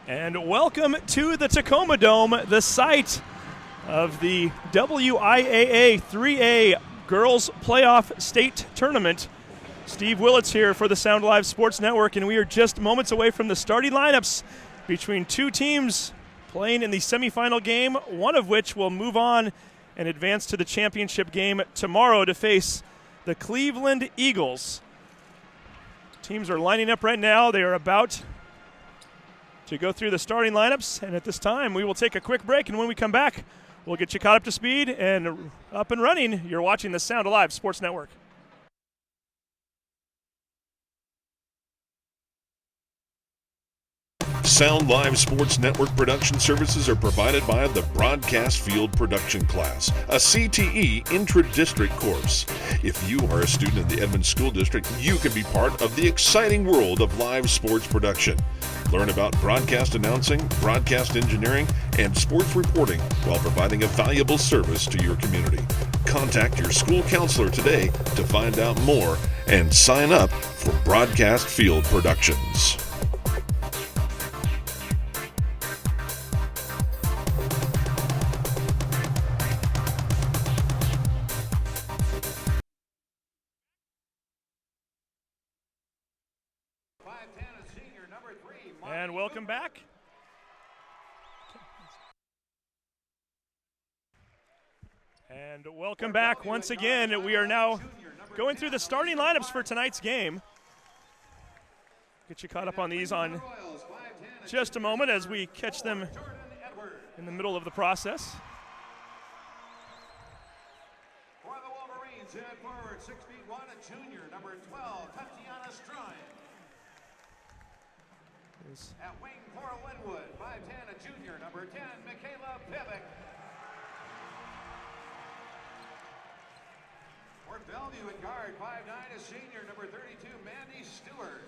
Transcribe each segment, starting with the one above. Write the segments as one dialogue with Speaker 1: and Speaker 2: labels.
Speaker 1: And welcome to the Tacoma Dome, the site of the WIAA 3A Girls Playoff State Tournament. Steve Willits here for the Sound Live Sports Network, and we are just moments away from the starting lineups between two teams playing in the semifinal game, one of which will move on and advance to the championship game tomorrow to face the Cleveland Eagles. Teams are lining up right now. They are about to go through the starting lineups, and at this time we will take a quick break, and when we come back we'll get you caught up to speed and up and running. You're watching the Sound Alive Sports Network.
Speaker 2: Sound Live Sports Network production services are provided by the Broadcast Field Production Class, a CTE intra-district course. If you are a student in the Edmonds School District, you can be part of the exciting world of live sports production. Learn about broadcast announcing, broadcast engineering, and sports reporting while providing a valuable service to your community. Contact your school counselor today to find out more and sign up for Broadcast Field Productions.
Speaker 1: And welcome back. And welcome back once again. We are now going through the starting lineups for tonight's game. Get you caught up on these on just a moment as we catch them in the middle of the process.
Speaker 3: For the Wolverines, at forward, 6'1", a junior, number 12, Tatiana Strine. At wing for Lynnwood, 5'10", a junior, number 10, Michaela Pivick. For Bellevue at guard, 5'9", a senior, number 32, Mandy Stewart.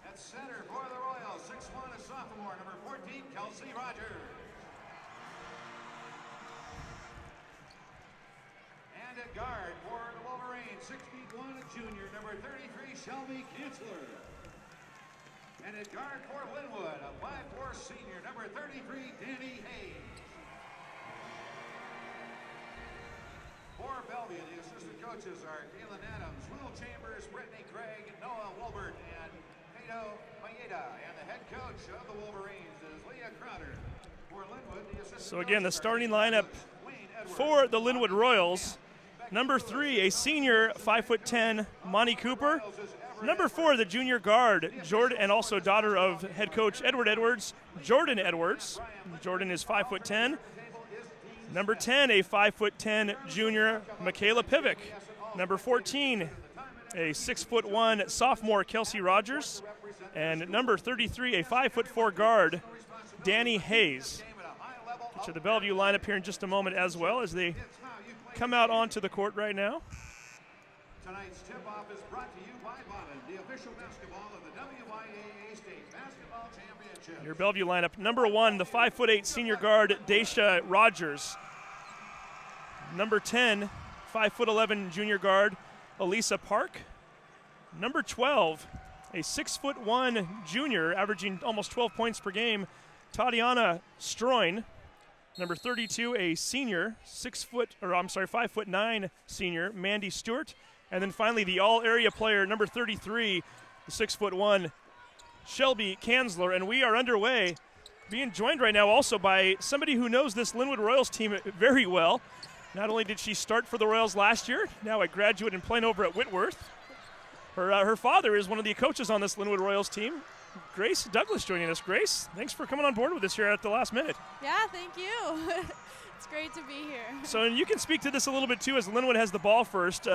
Speaker 3: At center for the Royals, 6'1", a sophomore, number 14, Kelsey Rogers. And at guard for the Wolverines, 6'1", a junior, number 33, Shelby Kinsler. And at guard for Lynnwood, a 5'4" senior, number 33, Danny Hayes. For Bellevue, the assistant coaches are Galen Adams, Will Chambers, Brittany Craig, Noah Wolbert, and Pedro Mayeda. And the head coach of the Wolverines is Leah Crowder. For Lynnwood, the assistant
Speaker 1: So again, the starting lineup for the Lynnwood Royals. Number 3, a senior, 5'10", Monty Cooper. Number 4, the junior guard, Jordan, and also daughter of head coach Edward Edwards, Jordan Edwards. Jordan is 5'10". Number 10, a 5'10" junior, Michaela Pivick. Number 14, a 6'1" sophomore, Kelsey Rogers. And number 33, a 5'4" guard, Danny Hayes. Get to the Bellevue lineup here in just a moment as well as they come out onto the court right now.
Speaker 3: Tonight's tip-off is brought to you by Bonnet, the official basketball of the WIAA State Basketball Championship.
Speaker 1: Your Bellevue lineup. Number 1, the 5'8" senior guard, Daisha Rogers. Number 10, 5'11" junior guard, Elisa Park. Number 12, a 6'1" junior, averaging almost 12 points per game, Tatiana Stroin. Number 32, a senior, 5'9" senior, Mandy Stewart. And then finally, the all-area player, number 33, the 6'1", Shelby Kansler. And we are underway, being joined right now also by somebody who knows this Lynnwood Royals team very well. Not only did she start for the Royals last year, now a graduate and playing over at Whitworth. Her father is one of the coaches on this Lynnwood Royals team. Grace Douglas joining us. Grace, thanks for coming on board with us here at the last minute.
Speaker 4: Yeah, thank you. It's great to be here.
Speaker 1: So you can speak to this a little bit too as Lynnwood has the ball first.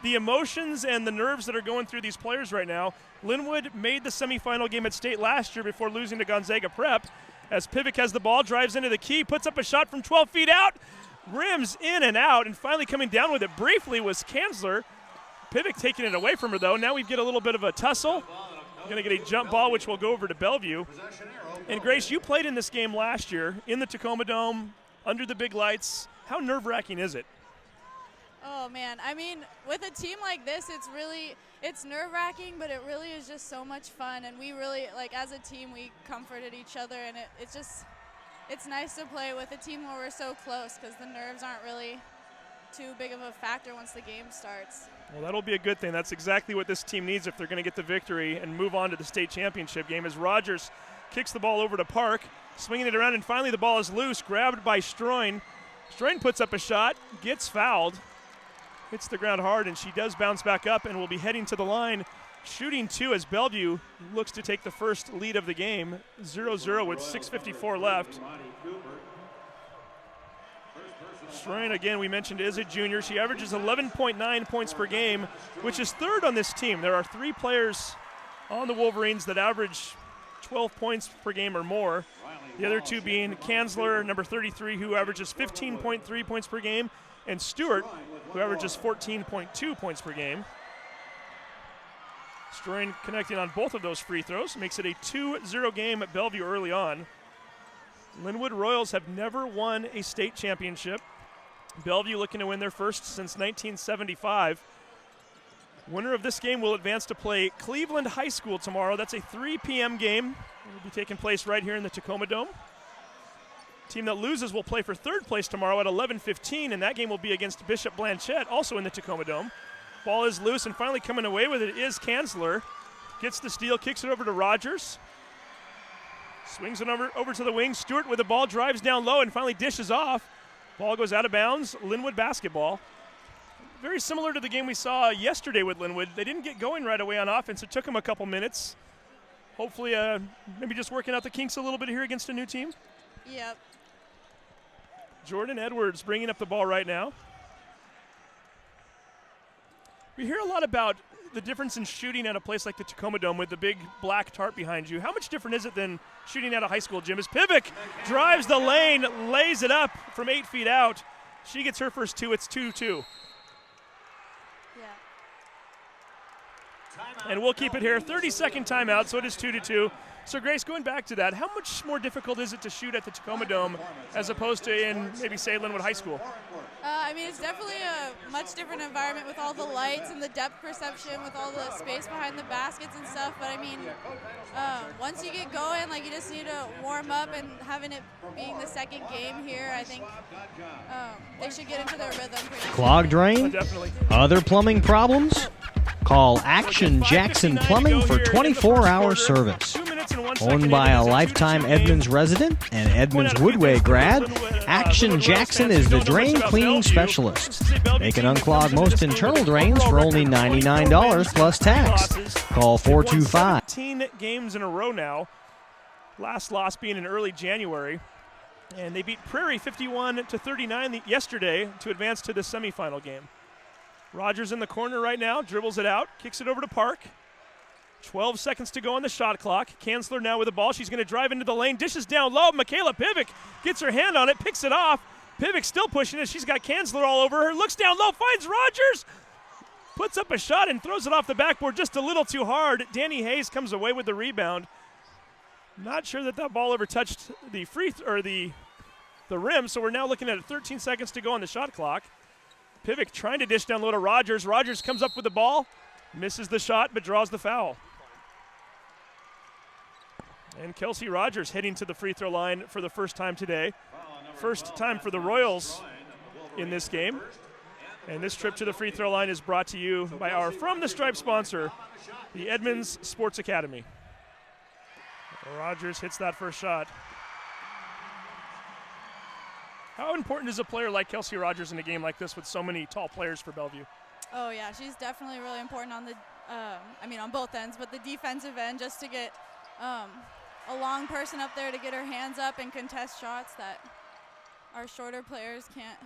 Speaker 1: The emotions and the nerves that are going through these players right now. Lynnwood made the semifinal game at state last year before losing to Gonzaga Prep. As Pivick has the ball, drives into the key, puts up a shot from 12 feet out, rims in and out, and finally coming down with it briefly was Kansler. Pivick taking it away from her though. Now we get a little bit of a tussle. Going to get a jump ball, which will go over to Bellevue. And Grace, you played in this game last year in the Tacoma Dome, under the big lights. How nerve-wracking is it?
Speaker 4: Oh man, I mean, with a team like this, it's nerve-wracking, but it really is just so much fun. And we really, like, as a team, we comforted each other, and it's nice to play with a team where we're so close, because the nerves aren't really too big of a factor once the game starts.
Speaker 1: Well, that'll be a good thing. That's exactly what this team needs if they're going to get the victory and move on to the state championship game. As Rogers kicks the ball over to Park, swinging it around, and finally the ball is loose, grabbed by Stroin. Stroin puts up a shot, gets fouled, hits the ground hard, and she does bounce back up and will be heading to the line, shooting 2 as Bellevue looks to take the first lead of the game, 0-0 with 6:54 left. Stroin, again, we mentioned, is a junior. She averages 11.9 points per game, which is 3rd on this team. There are 3 players on the Wolverines that average 12 points per game or more. The other 2 being Kanzler, number 33, who averages 15.3 points per game, and Stewart, who averages 14.2 points per game. Stroin connecting on both of those free throws, makes it a 2-0 game at Bellevue early on. Lynnwood Royals have never won a state championship. Bellevue looking to win their first since 1975. Winner of this game will advance to play Cleveland High School tomorrow. That's a 3 p.m. game. It will be taking place right here in the Tacoma Dome. Team that loses will play for 3rd place tomorrow at 11:15, and that game will be against Bishop Blanchette, also in the Tacoma Dome. Ball is loose, and finally coming away with it is Kanzler. Gets the steal, kicks it over to Rogers. Swings it over to the wing. Stewart with the ball, drives down low, and finally dishes off. Ball goes out of bounds. Lynnwood basketball. Very similar to the game we saw yesterday with Lynnwood. They didn't get going right away on offense. It took them a couple minutes. Hopefully, maybe just working out the kinks a little bit here against a new team.
Speaker 4: Yep.
Speaker 1: Jordan Edwards bringing up the ball right now. We hear a lot about the difference in shooting at a place like the Tacoma Dome with the big black tarp behind you. How much different is it than shooting at a high school gym? As Pivic drives the lane, lays it up from 8 feet out. She gets her first 2. It's 2-2.
Speaker 4: Yeah.
Speaker 1: And we'll keep it here. 30-second timeout, so it is 2-2. So, Grace, going back to that, how much more difficult is it to shoot at the Tacoma Dome as opposed to in maybe, say, Lynnwood High School?
Speaker 4: I mean, it's definitely a much different environment with all the lights and the depth perception, with all the space behind the baskets and stuff. But, I mean, once you get going, like, you just need to warm up, and having it being the second game here, I think they should get into their rhythm.
Speaker 5: Clogged drain?
Speaker 1: Definitely.
Speaker 5: Other plumbing problems? Call Action Jackson Plumbing for 24-hour service. Owned by a lifetime Edmonds resident and Edmonds Woodway grad, Action Jackson is the drain cleaning specialist. They can unclog most internal drains for only $99 plus tax. Call 425.
Speaker 1: 15 games in a row now. Last loss being in early January. And they beat Prairie 51-39 yesterday to advance to the semifinal game. Rogers in the corner right now, dribbles it out, kicks it over to Park. 12 seconds to go on the shot clock. Kanzler now with the ball. She's going to drive into the lane, dishes down low. Michaela Pivic gets her hand on it, picks it off. Pivic still pushing it. She's got Kanzler all over her. Looks down low, finds Rogers. Puts up a shot and throws it off the backboard just a little too hard. Danny Hayes comes away with the rebound. Not sure that ball ever touched the the rim, so we're now looking at 13 seconds to go on the shot clock. Pivic trying to dish down low to Rogers. Rogers comes up with the ball, misses the shot, but draws the foul. And Kelsey Rogers heading to the free throw line for the first time today. First time for the Royals in this game. And this trip to the free throw line is brought to you by our From the Stripe sponsor, the Edmonds Sports Academy. Rogers hits that first shot. How important is a player like Kelsey Rogers in a game like this with so many tall players for Bellevue?
Speaker 4: Oh, yeah, she's definitely really important on the, on both ends, but the defensive end, just to get a long person up there to get her hands up and contest shots that our shorter players can't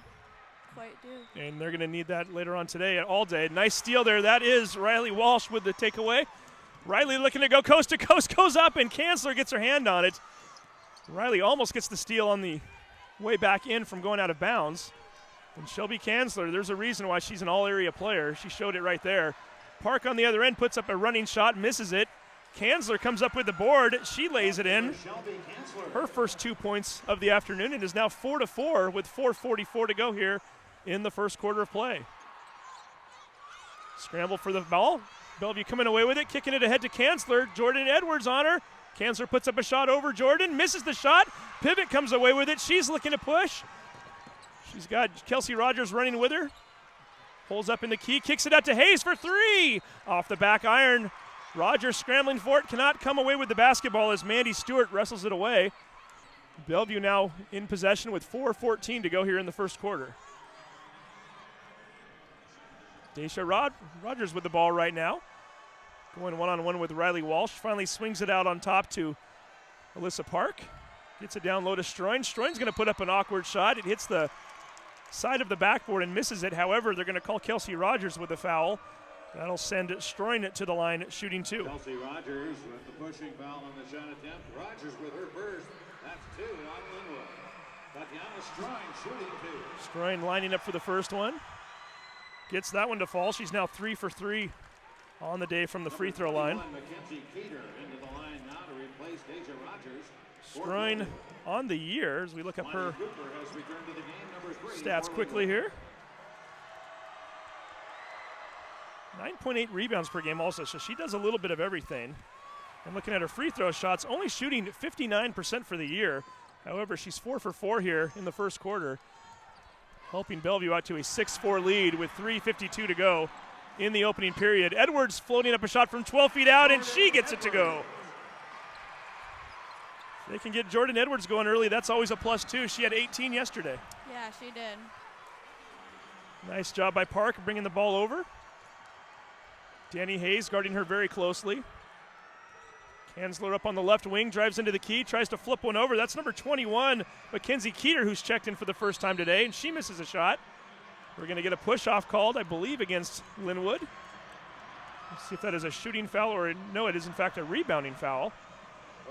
Speaker 4: quite do.
Speaker 1: And they're going to need that later on today, all day. Nice steal there. That is Riley Walsh with the takeaway. Riley looking to go coast to coast, goes up, and Kanzler gets her hand on it. Riley almost gets the steal on the way back in from going out of bounds. And Shelby Kanzler, there's a reason why she's an all-area player. She showed it right there. Park on the other end puts up a running shot, misses it. Kanzler comes up with the board. She lays it in. Her first 2 points of the afternoon. It is now 4-4 with 4:44 to go here in the first quarter of play. Scramble for the ball. Bellevue coming away with it, kicking it ahead to Kanzler. Jordan Edwards on her. Kanzler puts up a shot over Jordan, misses the shot. Pivot comes away with it. She's looking to push. She's got Kelsey Rogers running with her. Pulls up in the key, kicks it out to Hayes for three. Off the back iron. Rogers scrambling for it, cannot come away with the basketball as Mandy Stewart wrestles it away. Bellevue now in possession with 4:14 to go here in the first quarter. Daisha Rogers with the ball right now. Going one-on-one with Riley Walsh. Finally swings it out on top to Alyssa Park. Gets it down low to Stroin. Stroin's going to put up an awkward shot. It hits the side of the backboard and misses it. However, they're going to call Kelsey Rogers with a foul. That'll send Stroin to the line shooting two.
Speaker 3: Kelsey Rogers with the pushing foul on the shot attempt. Rogers with her first. That's two on Lynnwood. Tatiana Stroin shooting two.
Speaker 1: Stroin lining up for the first one. Gets that one to fall. She's now 3 for 3 on the day from the free throw line.
Speaker 3: Mackenzie Keeter into the line now to replace Deja Rogers.
Speaker 1: Stroin on the year as we look up her stats quickly here. 9.8 rebounds per game also, so she does a little bit of everything. And looking at her free throw shots, only shooting 59% for the year. However, she's 4 for 4 here in the first quarter, helping Bellevue out to a 6-4 lead with 3:52 to go in the opening period. Edwards floating up a shot from 12 feet out, and she gets it to go. If they can get Jordan Edwards going early, that's always a plus too. She had 18 yesterday.
Speaker 4: Yeah, she did.
Speaker 1: Nice job by Park bringing the ball over. Danny Hayes guarding her very closely. Kanzler up on the left wing, drives into the key, tries to flip one over. That's number 21, Mackenzie Keeter, who's checked in for the first time today, and she misses a shot. We're going to get a push-off called, I believe, against Lynnwood. Let's see if that is a shooting foul or no, it is in fact a rebounding foul.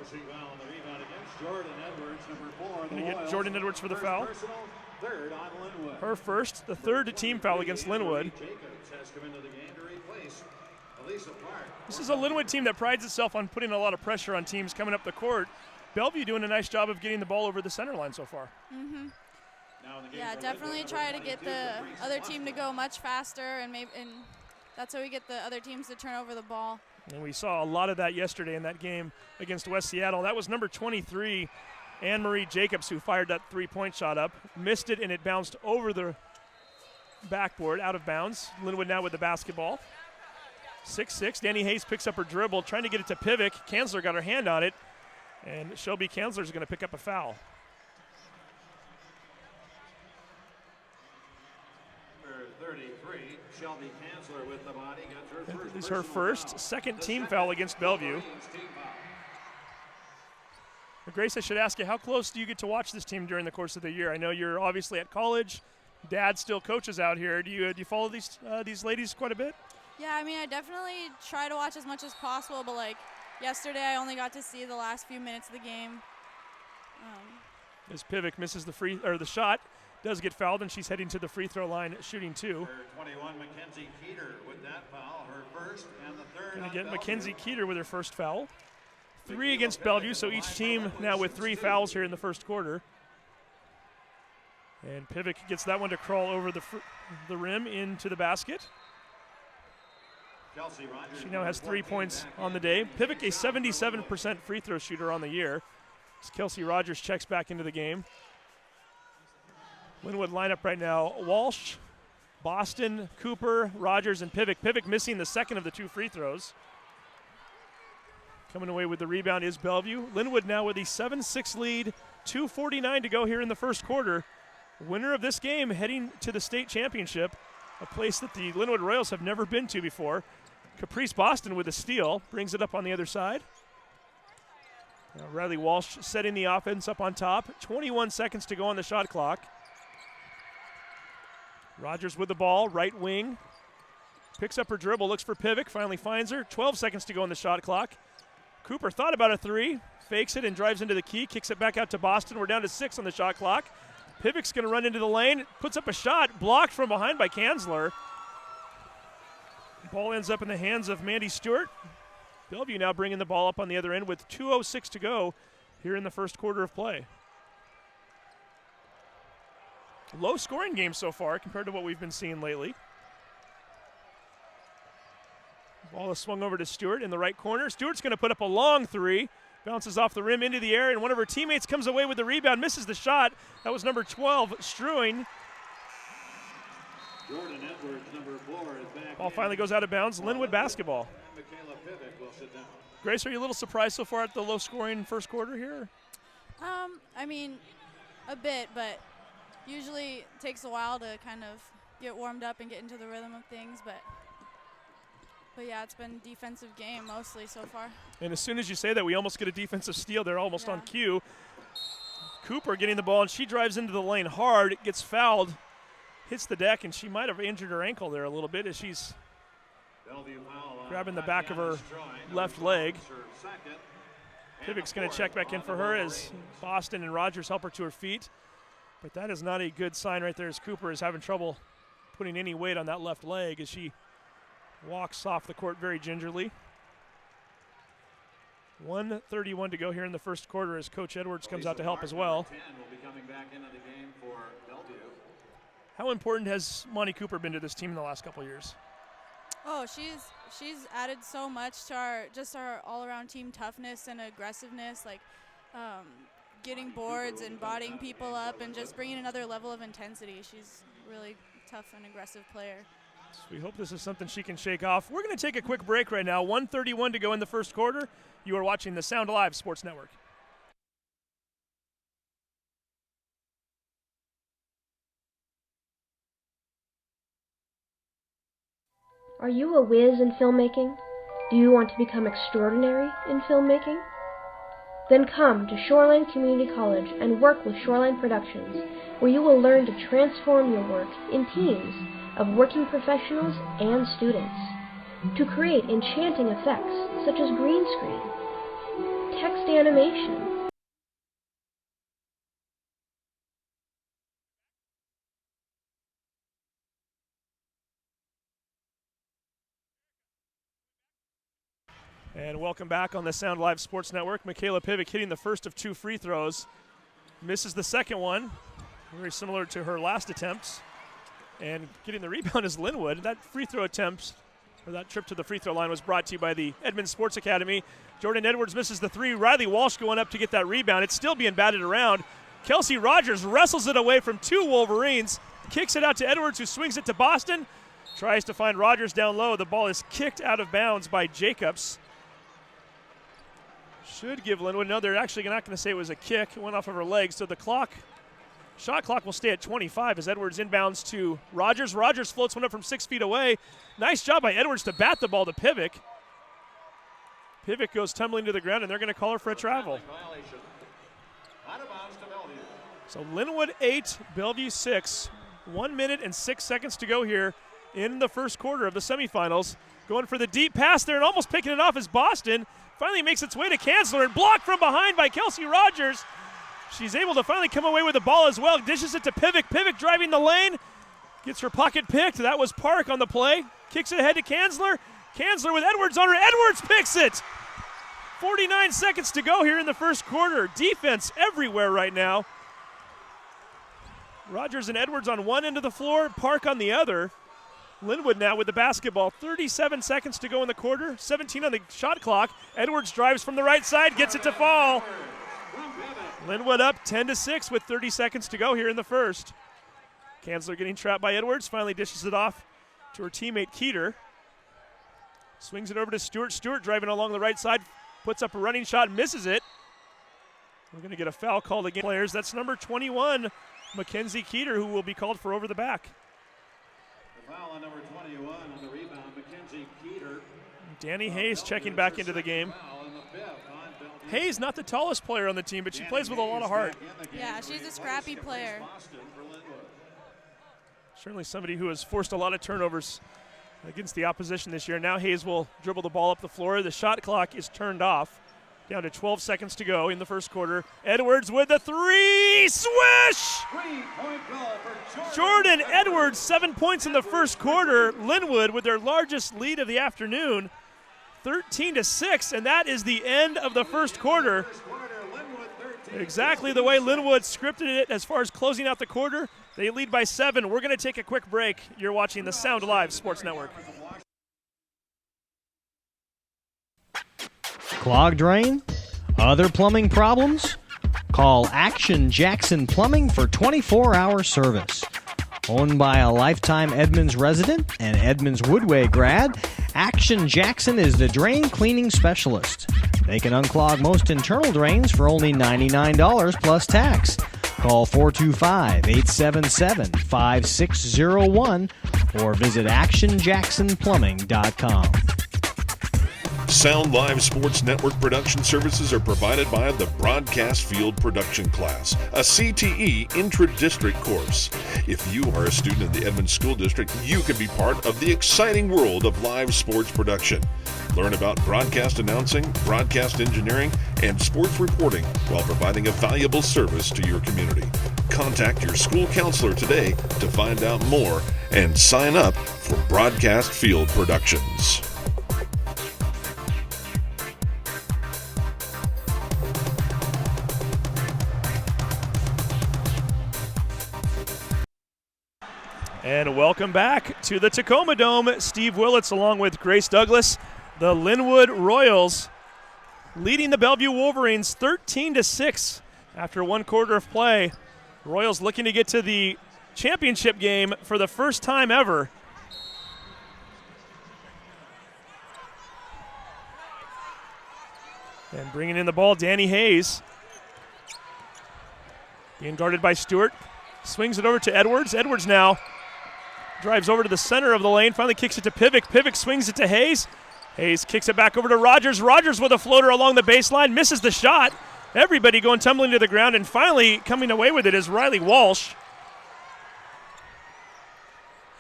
Speaker 3: Pushing foul on the rebound against Jordan Edwards, number 4.
Speaker 1: Going to get Jordan Edwards for the foul.
Speaker 3: Personal, third on Lynnwood.
Speaker 1: Her first, the third team foul against Lynnwood.
Speaker 3: Jacobs has come into the game to replace Elisa Park.
Speaker 1: This is a Lynnwood team that prides itself on putting a lot of pressure on teams coming up the court. Bellevue doing a nice job of getting the ball over the center line so far.
Speaker 4: Mm-hmm. Yeah, definitely try to get the other team to go much faster, and that's how we get the other teams to turn over the ball.
Speaker 1: And we saw a lot of that yesterday in that game against West Seattle. That was number 23, Anne-Marie Jacobs, who fired that three-point shot up. Missed it, and it bounced over the backboard, out of bounds. Lynnwood now with the basketball. 6-6, Danny Hayes picks up her dribble, trying to get it to Pivick. Kanzler got her hand on it, and Shelby Kanzler is going to pick up a foul.
Speaker 3: Number 33, Shelby Kanzler with the body. Got her first.
Speaker 1: This is her first, second team foul against Bellevue. Grace, I should ask you, how close do you get to watch this team during the course of the year? I know you're obviously at college. Dad still coaches out here. Do you follow these ladies quite a bit?
Speaker 4: Yeah, I mean, I definitely try to watch as much as possible, but like yesterday I only got to see the last few minutes of the game.
Speaker 1: As Pivick misses the shot, does get fouled, and she's heading to the free throw line shooting two.
Speaker 3: Her 21, Mackenzie Keeter with that foul, her first and the third.
Speaker 1: Going to get Mackenzie Keeter with her first foul. 3 against Bellevue, so each team now with 3 fouls here in the first quarter. And Pivick gets that one to crawl over the rim into the basket. She now has 3 points on the day. Pivick, a 77% free throw shooter on the year. As Kelsey Rogers checks back into the game. Lynnwood lineup right now: Walsh, Boston, Cooper, Rogers, and Pivick. Pivick missing the second of the 2 free throws. Coming away with the rebound is Bellevue. Lynnwood now with a 7-6 lead, 2:49 to go here in the first quarter. Winner of this game heading to the state championship, a place that the Lynnwood Royals have never been to before. Caprice Boston with a steal, brings it up on the other side. Now Riley Walsh setting the offense up on top. 21 seconds to go on the shot clock. Rogers with the ball, right wing. Picks up her dribble, looks for Pivick, finally finds her. 12 seconds to go on the shot clock. Cooper thought about a 3, fakes it and drives into the key, kicks it back out to Boston. We're down to 6 on the shot clock. Pivick's going to run into the lane, puts up a shot, blocked from behind by Kanzler. Ball ends up in the hands of Mandy Stewart. Bellevue now bringing the ball up on the other end with 2:06 to go here in the first quarter of play. Low scoring game so far compared to what we've been seeing lately. Ball is swung over to Stewart in the right corner. Stewart's going to put up a long three. Bounces off the rim into the air, and one of her teammates comes away with the rebound, misses the shot. That was number 12, Struing.
Speaker 3: Jordan Edwards, number 4, is back.
Speaker 1: Ball finally goes out of bounds. Lynnwood basketball.
Speaker 3: Michaela Pivot will sit down.
Speaker 1: Grace, are you a little surprised so far at the low-scoring first quarter here?
Speaker 4: I mean, a bit, but usually it takes a while to kind of get warmed up and get into the rhythm of things, but yeah, it's been a defensive game mostly so far.
Speaker 1: And as soon as you say that, we almost get a defensive steal. They're almost on cue. Cooper getting the ball, and she drives into the lane hard, gets fouled, hits the deck, and she might have injured her ankle there a little bit as she's grabbing the back of her left leg. Pivot's going to check back in for her as Boston and Rogers help her to her feet. But that is not a good sign right there as Cooper is having trouble putting any weight on that left leg as she walks off the court very gingerly. 1:31 to go here in the first quarter as Coach Edwards comes out to help as well. How important has Monty Cooper been to this team in the last couple of years?
Speaker 4: Oh, she's added so much to our all-around team toughness and aggressiveness, like getting boards and bodying people up and just bringing another level of intensity. She's really tough and aggressive player.
Speaker 1: So we hope this is something she can shake off. We're going to take a quick break right now. 1:31 to go in the first quarter. You are watching the Sound Alive Sports Network.
Speaker 6: Are you a whiz in filmmaking? Do you want to become extraordinary in filmmaking? Then come to Shoreline Community College and work with Shoreline Productions, where you will learn to transform your work in teams of working professionals and students to create enchanting effects such as green screen, text animation,
Speaker 1: And welcome back on the Sound Live Sports Network. Michaela Pivot hitting the first of 2 free throws. Misses the second one, very similar to her last attempts. And getting the rebound is Lynnwood. That free throw attempt, or that trip to the free throw line, was brought to you by the Edmonds Sports Academy. Jordan Edwards misses the 3. Riley Walsh going up to get that rebound. It's still being batted around. Kelsey Rogers wrestles it away from 2 Wolverines, kicks it out to Edwards, who swings it to Boston. Tries to find Rogers down low. The ball is kicked out of bounds by Jacobs. Should give Lynnwood. No, they're actually not going to say it was a kick. It went off of her leg. So the shot clock will stay at 25 as Edwards inbounds to Rogers. Rogers floats one up from 6 feet away. Nice job by Edwards to bat the ball to Pivot. Pivot goes tumbling to the ground, and they're going to call her for a travel. So Lynnwood 8, Bellevue 6. 1 minute and 6 seconds to go here in the first quarter of the semifinals. Going for the deep pass there and almost picking it off as Boston finally makes its way to Kanzler and blocked from behind by Kelsey Rogers. She's able to finally come away with the ball as well. Dishes it to Pivot. Pivot driving the lane. Gets her pocket picked. That was Park on the play. Kicks it ahead to Kanzler. Kanzler with Edwards on her. Edwards picks it. 49 seconds to go here in the first quarter. Defense everywhere right now. Rogers and Edwards on one end of the floor. Park on the other. Lynnwood now with the basketball. 37 seconds to go in the quarter. 17 on the shot clock. Edwards drives from the right side. Gets it to fall. Lynnwood up 10-6 with 30 seconds to go here in the first. Kanzler getting trapped by Edwards. Finally dishes it off to her teammate Keeter. Swings it over to Stewart. Stewart driving along the right side. Puts up a running shot. Misses it. We're going to get a foul called against players. That's number 21, Mackenzie Keeter, who will be called for over the back.
Speaker 3: The foul on number 21 on the rebound, Mackenzie Keeter.
Speaker 1: Danny Hayes checking back into the game. Hayes, not the tallest player on the team, but she plays with a lot of heart.
Speaker 4: Yeah, she's a scrappy player.
Speaker 1: Certainly somebody who has forced a lot of turnovers against the opposition this year. Now Hayes will dribble the ball up the floor. The shot clock is turned off. Down to 12 seconds to go in the first quarter. Edwards with the 3. Swish! Jordan Edwards, 7 points in the first quarter. Lynnwood with their largest lead of the afternoon. 13-6, and that is the end of the first quarter. Exactly the way Lynnwood scripted it as far as closing out the quarter. They lead by 7. We're going to take a quick break. You're watching the Sound Alive Sports Network.
Speaker 5: Clogged drain? Other plumbing problems? Call Action Jackson Plumbing for 24-hour service. Owned by a lifetime Edmonds resident and Edmonds Woodway grad, Action Jackson is the drain cleaning specialist. They can unclog most internal drains for only $99 plus tax. Call 425-877-5601 or visit actionjacksonplumbing.com.
Speaker 2: Sound Live Sports Network production services are provided by the Broadcast Field Production Class, a CTE intra-district course. If you are a student in the Edmonds School District, you can be part of the exciting world of live sports production. Learn about broadcast announcing, broadcast engineering, and sports reporting while providing a valuable service to your community. Contact your school counselor today to find out more and sign up for Broadcast Field Productions.
Speaker 1: And welcome back to the Tacoma Dome. Steve Willits along with Grace Douglas, the Lynnwood Royals, leading the Bellevue Wolverines 13-6 after one quarter of play. Royals looking to get to the championship game for the first time ever. And bringing in the ball, Danny Hayes. Being guarded by Stewart. Swings it over to Edwards. Edwards now drives over to the center of the lane, finally kicks it to Pivic. Pivic swings it to Hayes. Hayes kicks it back over to Rogers. Rogers with a floater along the baseline, misses the shot. Everybody going tumbling to the ground, and finally coming away with it is Riley Walsh.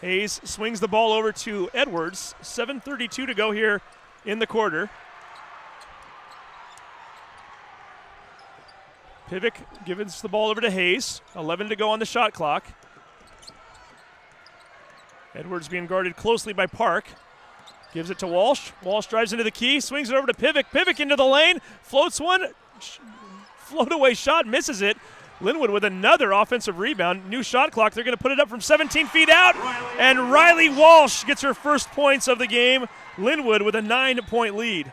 Speaker 1: Hayes swings the ball over to Edwards. 7:32 to go here in the quarter. Pivic gives the ball over to Hayes. 11 to go on the shot clock. Edwards being guarded closely by Park. Gives it to Walsh. Walsh drives into the key, swings it over to Pivic. Pivic into the lane, floats one. Float away shot, misses it. Lynnwood with another offensive rebound. New shot clock. They're going to put it up from 17 feet out. And Riley Walsh gets her first points of the game. Lynnwood with a 9-point lead.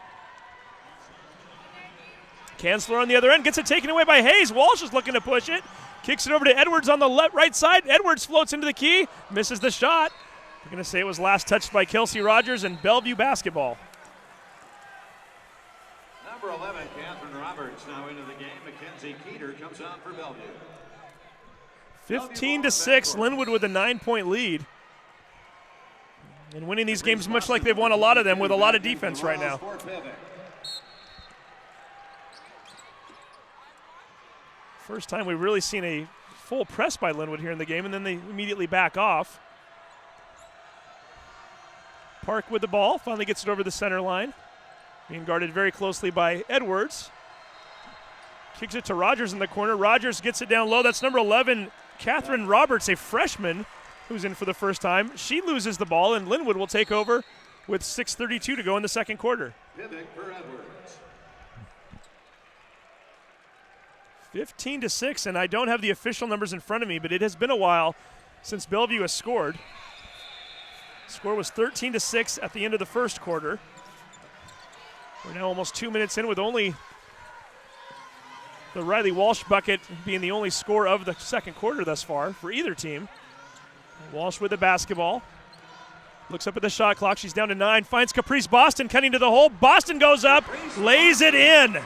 Speaker 1: Kanzler on the other end gets it taken away by Hayes. Walsh is looking to push it. Kicks it over to Edwards on the right side. Edwards floats into the key. Misses the shot. We're going to say it was last touched by Kelsey Rogers, and Bellevue basketball.
Speaker 3: Number 11, Catherine Roberts now into the game. Mackenzie Keeter comes on for Bellevue.
Speaker 1: 15-6, Lynnwood with a 9-point lead. And winning these games much like they've won a lot of them with a lot of defense right now. First time we've really seen a full press by Lynnwood here in the game, and then they immediately back off. Park with the ball, finally gets it over the center line. Being guarded very closely by Edwards. Kicks it to Rogers in the corner. Rogers gets it down low. That's number 11, Catherine Roberts, a freshman who's in for the first time. She loses the ball, and Lynnwood will take over with 6:32 to go in the second quarter. 15-6, and I don't have the official numbers in front of me, but it has been a while since Bellevue has scored. Score was 13-6 at the end of the first quarter. We're now almost 2 minutes in with only the Riley Walsh bucket being the only score of the second quarter thus far for either team. Walsh with the basketball. Looks up at the shot clock. She's down to 9. Finds Caprice Boston cutting to the hole. Boston goes up, lays it in.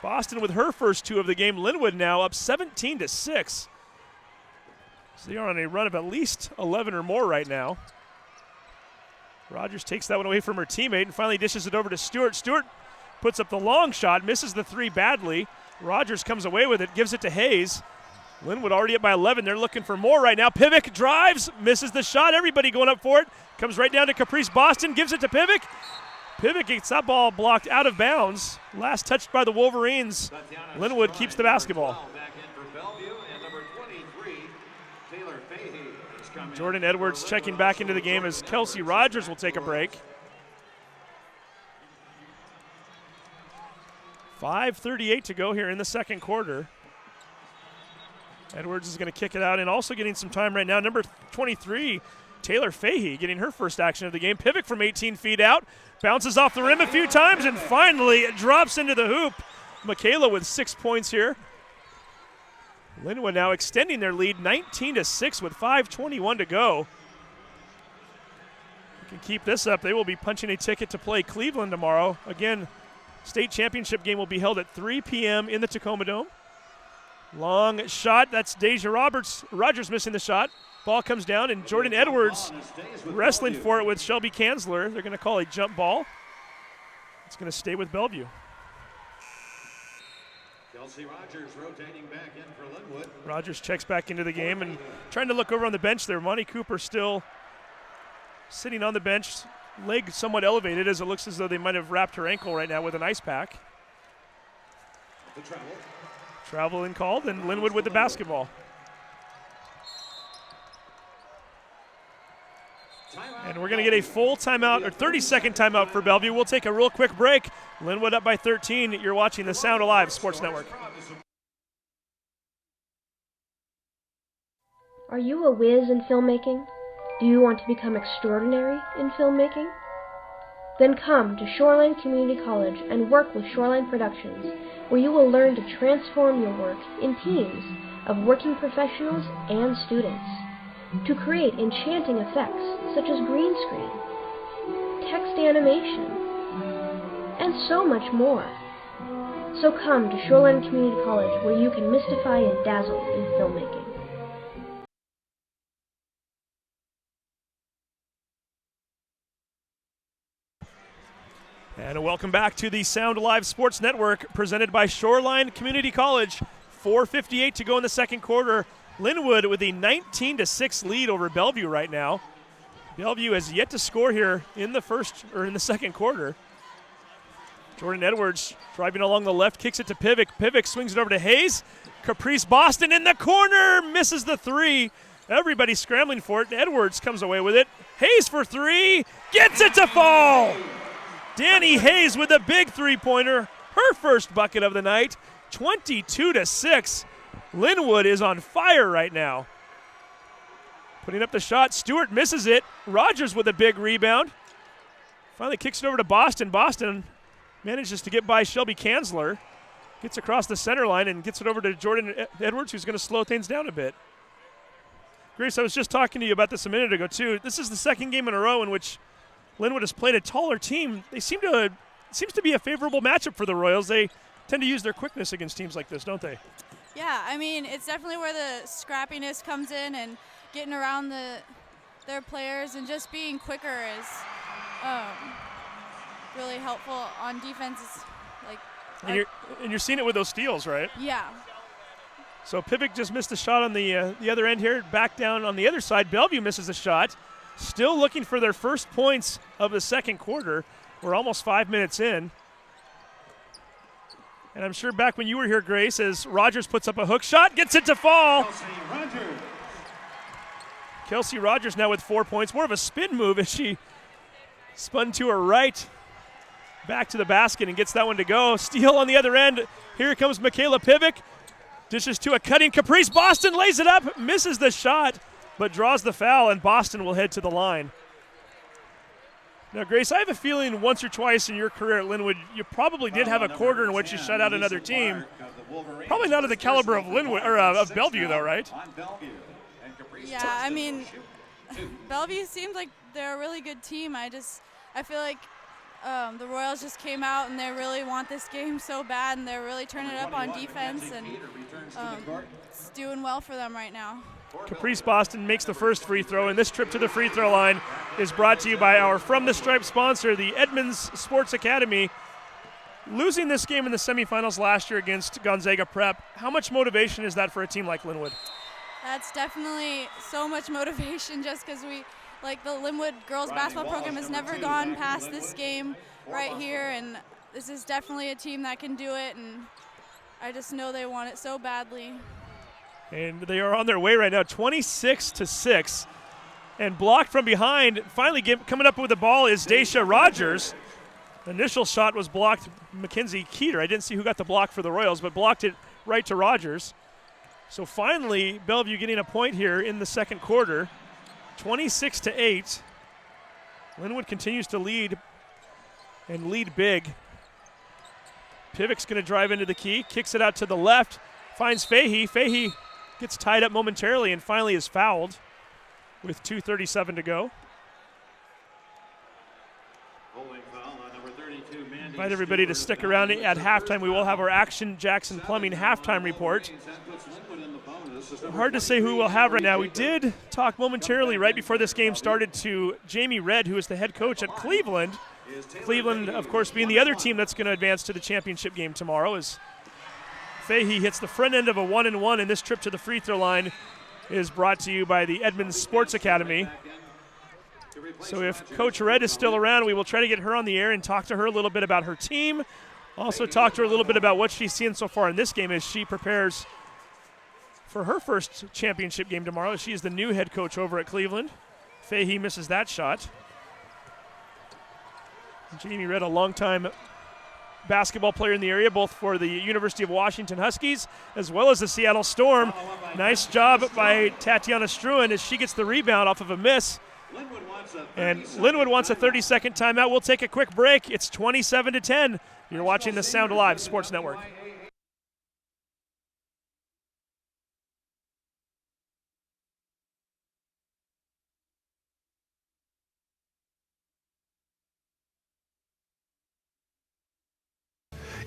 Speaker 1: Boston with her first 2 of the game. Lynnwood now up 17-6. So they are on a run of at least 11 or more right now. Rogers takes that one away from her teammate and finally dishes it over to Stewart. Stewart puts up the long shot, misses the 3 badly. Rogers comes away with it, gives it to Hayes. Lynnwood already up by 11. They're looking for more right now. Pivic drives, misses the shot. Everybody going up for it. Comes right down to Caprice Boston, gives it to Pivic. Pivic gets that ball blocked out of bounds. Last touched by the Wolverines. Lynnwood keeps the basketball. Jordan Edwards checking back into the game as Kelsey Rogers will take a break. 5:38 to go here in the second quarter. Edwards is going to kick it out, and also getting some time right now. Number 23, Taylor Fahey getting her first action of the game. Pivot from 18 feet out. Bounces off the rim a few times and finally it drops into the hoop. Michaela with 6 points here. Lynnwood now extending their lead 19-6 with 5:21 to go. If they can keep this up, they will be punching a ticket to play Cleveland tomorrow. Again, state championship game will be held at 3 p.m. in the Tacoma Dome. Long shot, that's Deja Rogers missing the shot. Ball comes down and Jordan Edwards wrestling for it with Shelby Kanzler. They're going to call a jump ball. It's going to stay with Bellevue.
Speaker 3: Kelsey Rogers rotating back in for Lynnwood.
Speaker 1: Rogers checks back into the game and trying to look over on the bench there. Monty Cooper still sitting on the bench, leg somewhat elevated as it looks as though they might have wrapped her ankle right now with an ice pack.
Speaker 3: The
Speaker 1: Travel in called, and Lynnwood with the basketball. And we're going to get a full timeout, or 30-second timeout for Bellevue. We'll take a real quick break. Lynnwood up by 13. You're watching the Sound Alive Sports Network.
Speaker 6: Are you a whiz in filmmaking? Do you want to become extraordinary in filmmaking? Then come to Shoreline Community College and work with Shoreline Productions, where you will learn to transform your work in teams of working professionals and students to create enchanting effects such as green screen, text animation, and so much more. So come to Shoreline Community College, where you can mystify and dazzle in filmmaking.
Speaker 1: And welcome back to the Sound Alive Sports Network, presented by Shoreline Community College. 4:58 to go in the second quarter. Lynnwood with a 19-6 lead over Bellevue right now. Bellevue has yet to score here in the second quarter. Jordan Edwards driving along the left, kicks it to Pivick. Pivick swings it over to Hayes. Caprice Boston in the corner, misses the three. Everybody scrambling for it. Edwards comes away with it. Hayes for three, gets it to fall. Danny Hayes with a big three-pointer, her first bucket of the night, 22-6. Lynnwood is on fire right now. Putting up the shot, Stewart misses it. Rogers with a big rebound. Finally kicks it over to Boston. Boston manages to get by Shelby Kanzler. Gets across the center line and gets it over to Jordan Edwards, who's going to slow things down a bit. Grace, I was just talking to you about this a minute ago, too. This is the second game in a row in which Lynnwood has played a taller team. It seems to be a favorable matchup for the Royals. They tend to use their quickness against teams like this, don't they?
Speaker 4: Yeah, I mean, it's definitely where the scrappiness comes in, and getting around their players and just being quicker is really helpful on defense.
Speaker 1: And you're seeing it with those steals, right?
Speaker 4: Yeah.
Speaker 1: So Pivick just missed a shot on the other end here. Back down on the other side, Bellevue misses a shot. Still looking for their first points of the second quarter. We're almost 5 minutes in. And I'm sure back when you were here, Grace, as Rogers puts up a hook shot, gets it to fall. Kelsey Rogers now with 4 points. More of a spin move as she spun to her right, back to the basket and gets that one to go. Steal on the other end. Here comes Michaela Pivick. Dishes to a cutting Caprice. Boston lays it up, misses the shot, but draws the foul, and Boston will head to the line. Now, Grace, I have a feeling once or twice in your career at Lynnwood, you probably did have a quarter in which you shut out another team. Probably not of the caliber of Lynnwood or of Bellevue, though, right?
Speaker 4: Yeah, I mean, Bellevue seems like they're a really good team. I feel like the Royals just came out and they really want this game so bad, and they're really turning it up on defense, and it's doing well for them right now.
Speaker 1: Caprice Boston makes the first free throw, and this trip to the free throw line is brought to you by our From the Stripe sponsor, the Edmonds Sports Academy. Losing this game in the semifinals last year against Gonzaga Prep, how much motivation is that for a team like Lynnwood?
Speaker 4: That's definitely so much motivation, just because the Lynnwood girls basketball program has never gone past this game right here, and this is definitely a team that can do it, and I just know they want it so badly.
Speaker 1: And they are on their way right now, 26-6. And blocked from behind, finally coming up with the ball is Daisha Rogers. The initial shot was blocked, Mackenzie Keeter. I didn't see who got the block for the Royals, but blocked it right to Rogers. So finally, Bellevue getting a point here in the second quarter. 26-8. Lynnwood continues to lead and lead big. Pivek's going to drive into the key, kicks it out to the left, finds Fahey. Fahey gets tied up momentarily and finally is fouled with 2:37 to go. Invite everybody to stick around at halftime. We will have our Action Jackson Plumbing halftime report. Hard to say who we'll have right now. We did talk momentarily right before this game started to Jamie Redd, who is the head coach at Cleveland. Cleveland, of course, being the other team that's going to advance to the championship game tomorrow, as Fahey hits the front end of a 1-and-1, and this trip to the free throw line is brought to you by the Edmonds Sports Academy. So if Coach Redd is still around, we will try to get her on the air and talk to her a little bit about her team. Also talk to her a little bit about what she's seen so far in this game as she prepares for her first championship game tomorrow. She is the new head coach over at Cleveland. Fahey misses that shot. Jamie Redd, a longtime basketball player in the area, both for the University of Washington Huskies as well as the Seattle Storm. Nice job by Tatiana Struan as she gets the rebound off of a miss. And Lynnwood wants a 30-second timeout. We'll take a quick break. It's 27-10. You're watching the Sound Alive Sports Network.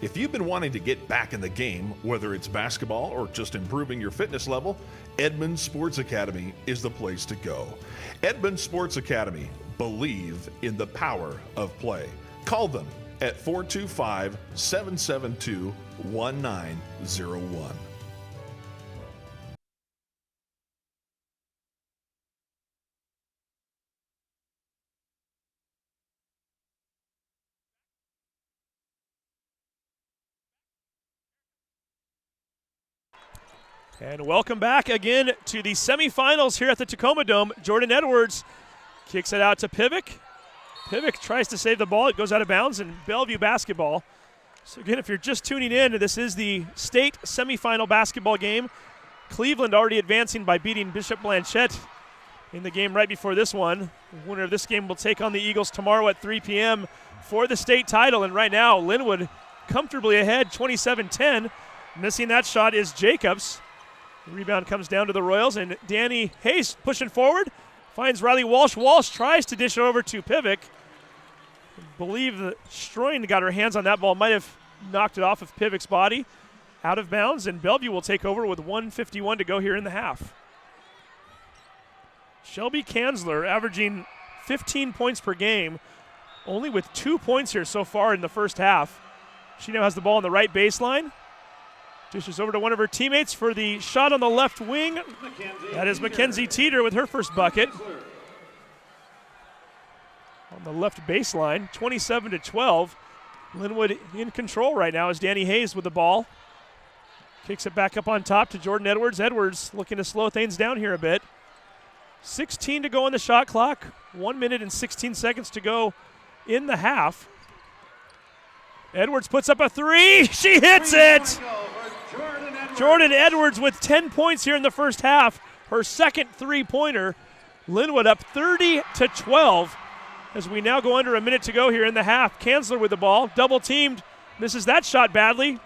Speaker 2: If you've been wanting to get back in the game, whether it's basketball or just improving your fitness level, Edmonds Sports Academy is the place to go. Edmonds Sports Academy, believe in the power of play. Call them at 425-772-1901.
Speaker 1: And welcome back again to the semifinals here at the Tacoma Dome. Jordan Edwards kicks it out to Pivek. Pivek tries to save the ball. It goes out of bounds in Bellevue basketball. So again, if you're just tuning in, this is the state semifinal basketball game. Cleveland already advancing by beating Bishop Blanchette in the game right before this one. The winner of this game will take on the Eagles tomorrow at 3 p.m. for the state title. And right now, Lynnwood comfortably ahead, 27-10. Missing that shot is Jacobs. The rebound comes down to the Royals, and Danny Hayes pushing forward, finds Riley Walsh. Walsh tries to dish it over to Pivek. I believe that Stroin got her hands on that ball, might have knocked it off of Pivek's body. Out of bounds, and Bellevue will take over with 1:51 to go here in the half. Shelby Kanzler averaging 15 points per game, only with 2 points here so far in the first half. She now has the ball on the right baseline. Dishes over to one of her teammates for the shot on the left wing. That is Mackenzie Teeter with her first bucket. On the left baseline, 27-12. Lynnwood in control right now as Danny Hayes with the ball. Kicks it back up on top to Jordan Edwards. Edwards looking to slow things down here a bit. 16 to go on the shot clock. 1 minute and 16 seconds to go in the half. Edwards puts up a three. She hits it! Jordan Edwards with 10 points here in the first half. Her second three-pointer. Lynnwood up 30-12 as we now go under a minute to go here in the half. Kanzler with the ball, double-teamed, misses that shot badly.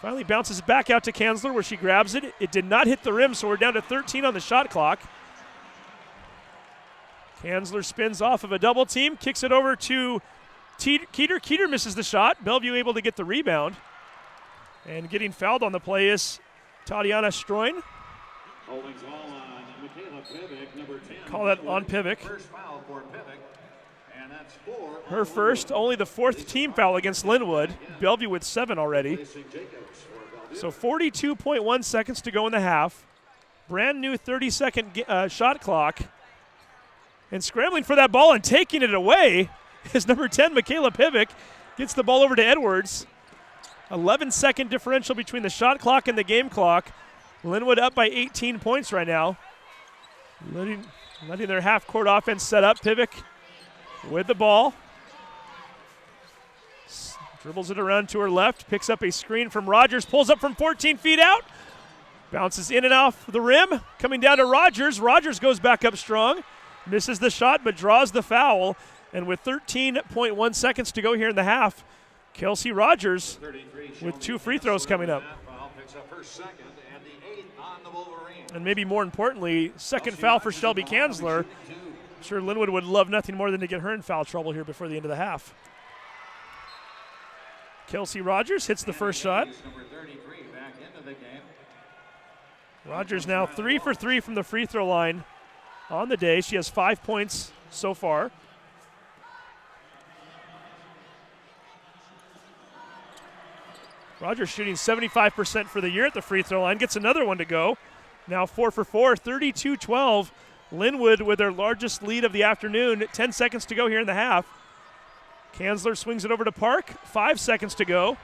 Speaker 1: Finally bounces back out to Kanzler where she grabs it. It did not hit the rim, so we're down to 13 on the shot clock. Kanzler spins off of a double team, kicks it over to Keeter. Keeter misses the shot. Bellevue able to get the rebound. And getting fouled on the play is Tatiana Stroin. Call that on Pivek. Her first, only the fourth team foul against Lynnwood. Bellevue with 7 already. So 42.1 seconds to go in the half. Brand new 30-second shot clock. And scrambling for that ball and taking it away is number 10, Michaela Pivek. Gets the ball over to Edwards. 11-second differential between the shot clock and the game clock. Lynnwood up by 18 points right now. Letting their half-court offense set up. Pivek with the ball. Dribbles it around to her left. Picks up a screen from Rogers. Pulls up from 14 feet out. Bounces in and off the rim. Coming down to Rogers. Rogers goes back up strong. Misses the shot but draws the foul. And with 13.1 seconds to go here in the half, Kelsey Rogers with 2 free throws coming up. And maybe more importantly, second foul for Shelby Kanzler. I'm sure Lynnwood would love nothing more than to get her in foul trouble here before the end of the half. Kelsey Rogers hits the first shot. Rogers now 3 for 3 from the free throw line on the day. She has 5 points so far. Rogers shooting 75% for the year at the free throw line. Gets another one to go. Now 4 for 4, 32-12. Lynnwood with their largest lead of the afternoon. 10 seconds to go here in the half. Kanzler swings it over to Park. 5 seconds to go.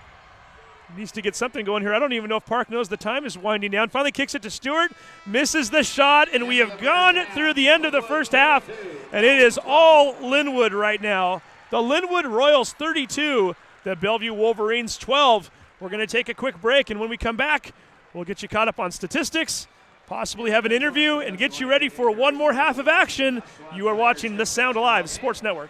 Speaker 1: Needs to get something going here. I don't even know if Park knows the time is winding down. Finally kicks it to Stewart. Misses the shot, and we have gone through the end of the first half, and it is all Lynnwood right now. The Lynnwood Royals 32, the Bellevue Wolverines 12. We're going to take a quick break, and when we come back, we'll get you caught up on statistics, possibly have an interview, and get you ready for one more half of action. You are watching the Sound Alive Sports Network.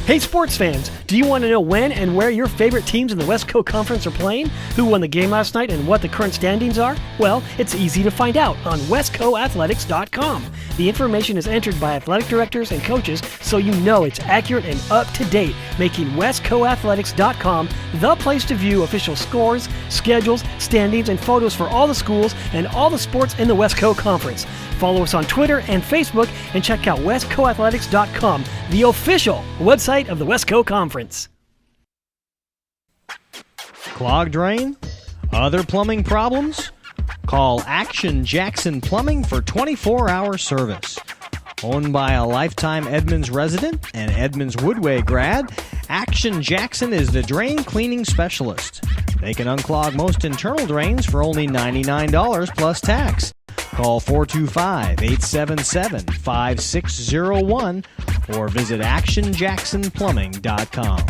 Speaker 7: Hey sports fans, do you want to know when and where your favorite teams in the Westco Conference are playing? Who won the game last night and what the current standings are? Well, it's easy to find out on westcoathletics.com. The information is entered by athletic directors and coaches, so you know it's accurate and up to date, making westcoathletics.com the place to view official scores, schedules, standings, and photos for all the schools and all the sports in the Westco Conference. Follow us on Twitter and Facebook and check out westcoathletics.com, the official website of the Westco Conference.
Speaker 5: Clogged drain? Other plumbing problems? Call Action Jackson Plumbing for 24-hour service. Owned by a lifetime Edmonds resident and Edmonds Woodway grad, Action Jackson is the drain cleaning specialist. They can unclog most internal drains for only $99 plus tax. Call 425-877-5601 or visit actionjacksonplumbing.com.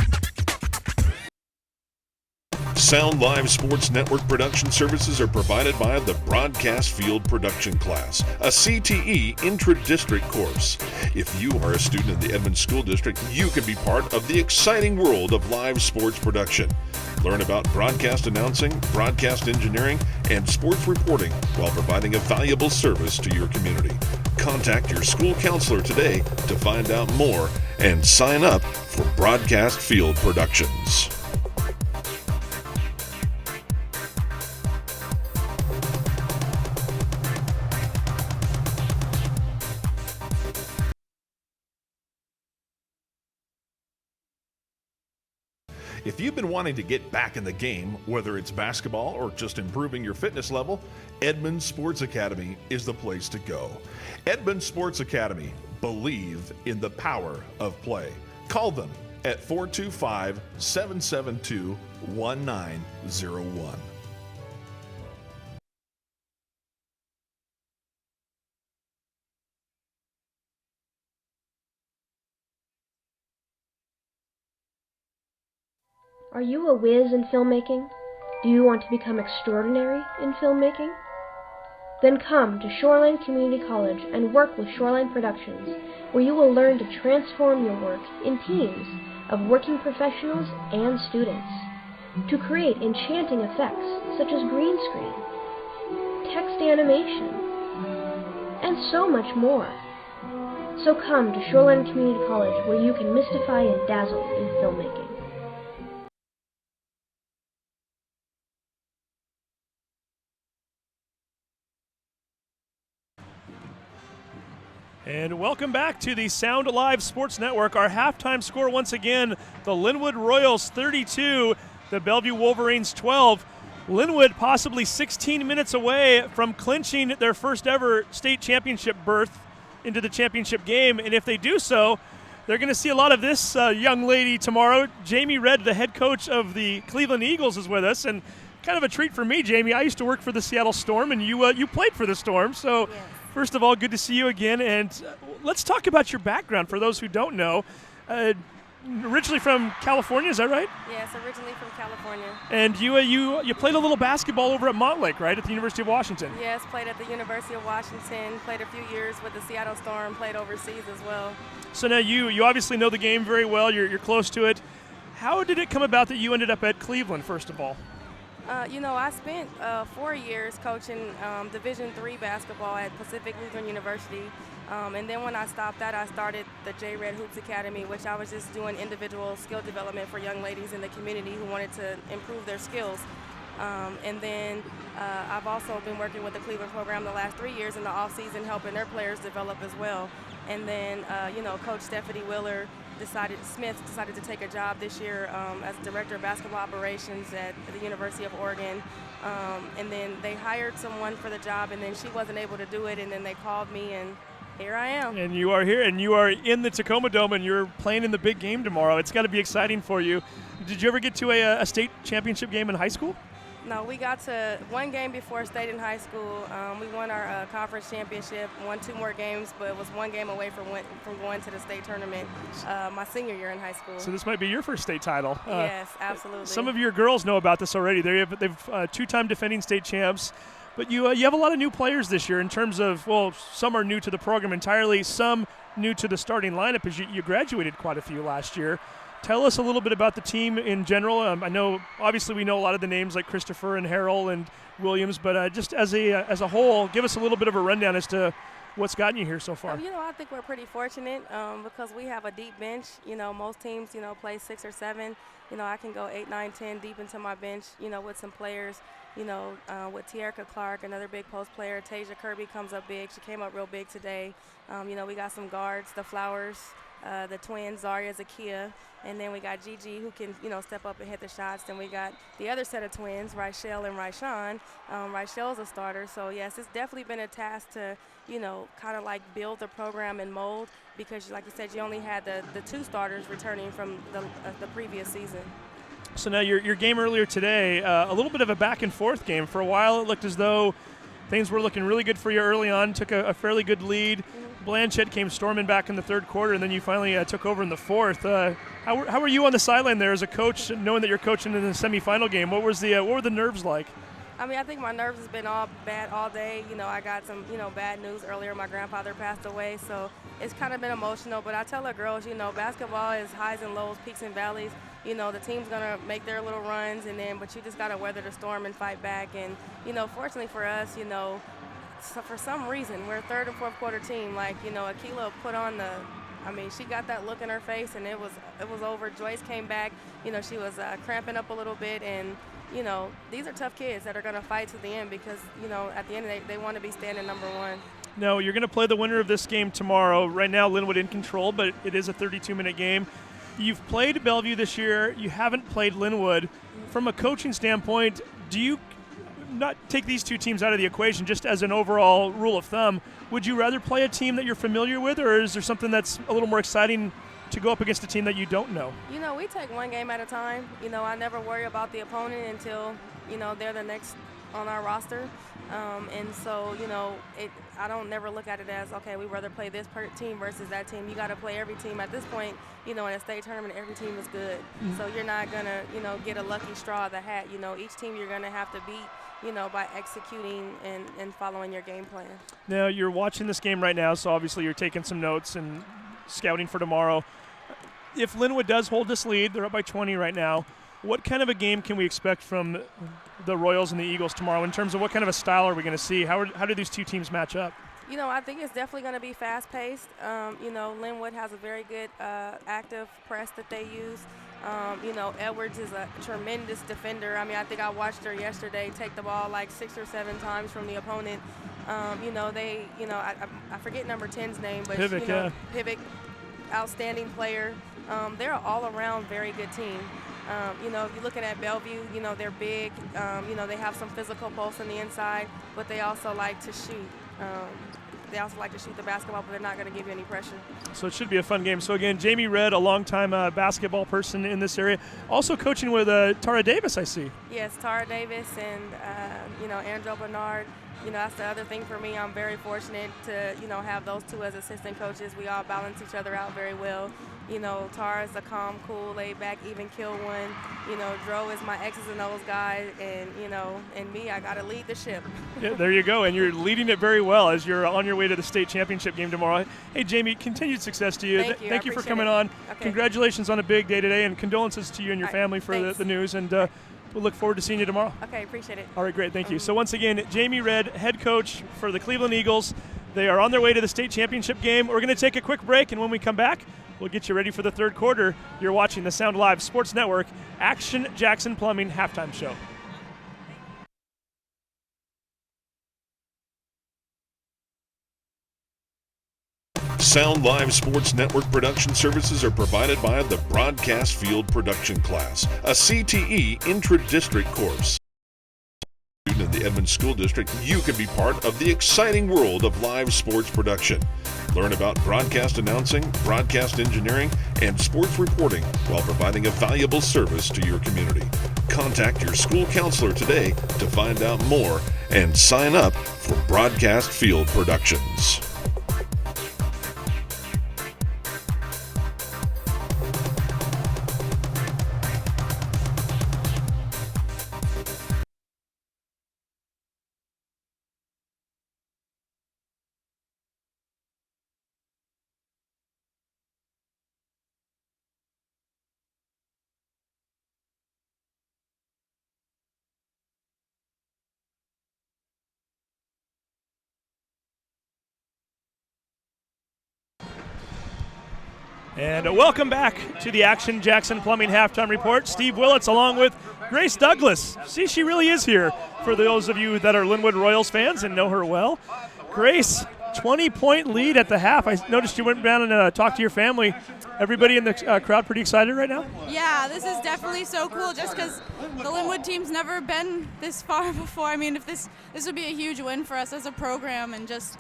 Speaker 2: Sound Live Sports Network production services are provided by the Broadcast Field Production Class, a CTE intra-district course. If you are a student in the Edmonds School District, you can be part of the exciting world of live sports production. Learn about broadcast announcing, broadcast engineering, and sports reporting while providing a valuable service to your community. Contact your school counselor today to find out more and sign up for Broadcast Field Productions.
Speaker 8: If you've been wanting to get back in the game, whether it's basketball or just improving your fitness level, Edmonds Sports Academy is the place to go. Edmonds Sports Academy, believe in the power of play. Call them at 425-772-1901.
Speaker 6: Are you a whiz in filmmaking? Do you want to become extraordinary in filmmaking? Then come to Shoreline Community College and work with Shoreline Productions, where you will learn to transform your work in teams of working professionals and students to create enchanting effects such as green screen, text animation, and so much more. So come to Shoreline Community College, where you can mystify and dazzle in filmmaking.
Speaker 1: And welcome back to the Sound Alive Sports Network. Our halftime score once again, the Lynnwood Royals 32, the Bellevue Wolverines 12. Lynnwood possibly 16 minutes away from clinching their first ever state championship berth into the championship game. And if they do so, they're going to see a lot of this young lady tomorrow. Jamie Redd, the head coach of the Cleveland Eagles, is with us. And kind of a treat for me, Jamie. I used to work for the Seattle Storm, and you played for the Storm. So. Yes. First of all, good to see you again, and let's talk about your background for those who don't know. originally from California, is that right?
Speaker 9: Yes, originally from California.
Speaker 1: And you played a little basketball over at Montlake, right, at the University of Washington?
Speaker 9: Yes, played at the University of Washington, played a few years with the Seattle Storm, played overseas as well.
Speaker 1: So now you obviously know the game very well. You're close to it. How did it come about that you ended up at Cleveland, first of all?
Speaker 9: I spent 4 years coaching Division III basketball at Pacific Lutheran University. And then when I stopped that, I started the J-Red Hoops Academy, which I was just doing individual skill development for young ladies in the community who wanted to improve their skills. And then I've also been working with the Cleveland program the last 3 years in the off-season, helping their players develop as well. And then, Coach Stephanie Smith decided to take a job this year as Director of Basketball Operations at the University of Oregon. And then they hired someone for the job, and then she wasn't able to do it, and then they called me, and here I am.
Speaker 1: And you are here, and you are in the Tacoma Dome, and you're playing in the big game tomorrow. It's got to be exciting for you. Did you ever get to a state championship game in high school?
Speaker 9: No, we got to one game before state in high school. We won our conference championship, won 2 more games, but it was 1 game away from going to the state tournament my senior year in high school.
Speaker 1: So this might be your first state title.
Speaker 9: Yes, absolutely.
Speaker 1: Some of your girls know about this already. They've 2-time defending state champs. But you have a lot of new players this year in terms of, well, some are new to the program entirely, some new to the starting lineup as you graduated quite a few last year. Tell us a little bit about the team in general. I know, obviously, we know a lot of the names like Christopher and Harrell and Williams, but just as a whole, give us a little bit of a rundown as to what's gotten you here so far.
Speaker 9: I think we're pretty fortunate because we have a deep bench. Most teams, play 6 or 7. I can go 8, 9, 10 deep into my bench, with some players. With Tierka Clark, another big post player. Tasia Kirby comes up big. She came up real big today. We got some guards, the Flowers, the twins, Zaria, Zakia, and then we got Gigi who can, step up and hit the shots. Then we got the other set of twins, Rachelle and Ryshawn. Rachelle's a starter. So, yes, it's definitely been a task to, kind of like build the program and mold because, like you said, you only had the 2 starters returning from the previous season.
Speaker 1: So now your game earlier today, a little bit of a back-and-forth game. For a while, it looked as though things were looking really good for you early on, took a fairly good lead. Mm-hmm. Blanchett came storming back in the 3rd quarter, and then you finally took over in the 4th. How were you on the sideline there as a coach, knowing that you're coaching in the semifinal game? What were the nerves like?
Speaker 9: I think my nerves has been all bad all day. I got some, bad news earlier. My grandfather passed away, so it's kind of been emotional. But I tell the girls, basketball is highs and lows, peaks and valleys. The team's going to make their little runs, but you just got to weather the storm and fight back. And, fortunately for us, so for some reason, we're a 3rd and 4th quarter team. Akila put on she got that look in her face, and it was over. Joyce came back. She was cramping up a little bit, and, these are tough kids that are going to fight to the end because, at the end of the day, they want to be standing number 1.
Speaker 1: No, you're going to play the winner of this game tomorrow. Right now, Lynnwood in control, but it is a 32-minute game. You've played Bellevue this year. You haven't played Lynnwood. From a coaching standpoint, do you not take these 2 teams out of the equation just as an overall rule of thumb? Would you rather play a team that you're familiar with, or is there something that's a little more exciting to go up against a team that you don't know?
Speaker 9: We take one game at a time. I never worry about the opponent until, they're the next on our roster. And so, I don't never look at it as, okay, we'd rather play this team versus that team. You got to play every team. At this point, in a state tournament, every team is good. Mm-hmm. So you're not going to, get a lucky straw of the hat. Each team you're going to have to beat, by executing and following your game plan.
Speaker 1: Now, you're watching this game right now, so obviously you're taking some notes and scouting for tomorrow. If Lynnwood does hold this lead, they're up by 20 right now, what kind of a game can we expect from the Royals and the Eagles tomorrow in terms of what kind of a style are we going to see? How do these 2 teams match up?
Speaker 9: I think it's definitely going to be fast-paced. Lynnwood has a very good active press that they use. Edwards is a tremendous defender. I think I watched her yesterday take the ball like 6 or 7 times from the opponent. I forget number 10's name, but
Speaker 1: Pivik,
Speaker 9: Pivik, outstanding player. They're an all-around very good team. If you're looking at Bellevue, they're big. They have some physical pulse on the inside, but they also like to shoot. They also like to shoot the basketball, but they're not going to give you any pressure.
Speaker 1: So it should be a fun game. So, again, Jamie Redd, a longtime basketball person in this area, also coaching with Tara Davis, I see.
Speaker 9: Yes, Tara Davis and, Andrew Bernard. that's the other thing for me. I'm very fortunate to, have those two as assistant coaches. We all balance each other out very well. Tara's a calm, cool, laid-back, even-keel one. Dro is my X's and O's guy, and me, I got to lead the ship.
Speaker 1: Yeah, there you go, and you're leading it very well as you're on your way to the state championship game tomorrow. Hey, Jamie, continued success to you.
Speaker 9: Thank you
Speaker 1: for coming on.
Speaker 9: Okay.
Speaker 1: Congratulations on a big day today, and condolences to you and your family for the news, and we'll look forward to seeing you tomorrow.
Speaker 9: Okay, appreciate it.
Speaker 1: All right, great, thank you. So once again, Jamie Redd, head coach for the Cleveland Eagles. They are on their way to the state championship game. We're going to take a quick break, and when we come back, we'll get you ready for the third quarter. You're watching the Sound Live Sports Network Action Jackson Plumbing halftime show.
Speaker 2: Sound Live Sports Network production services are provided by the Broadcast Field Production Class, a CTE intra-district course. In the Edmonds School District, you can be part of the exciting world of live sports production. Learn about broadcast announcing, broadcast engineering, and sports reporting while providing a valuable service to your community. Contact your school counselor today to find out more and sign up for Broadcast Field Productions.
Speaker 1: And welcome back to the Action Jackson Plumbing halftime report. Steve Willits along with Grace Douglas. See, she really is here for those of you that are Lynnwood Royals fans and know her well. Grace, 20-point lead at the half. I noticed you went down and talked to your family. Everybody in the crowd pretty excited right now?
Speaker 4: Yeah, this is definitely so cool just because the Lynnwood team's never been this far before. I mean, if this would be a huge win for us as a program and just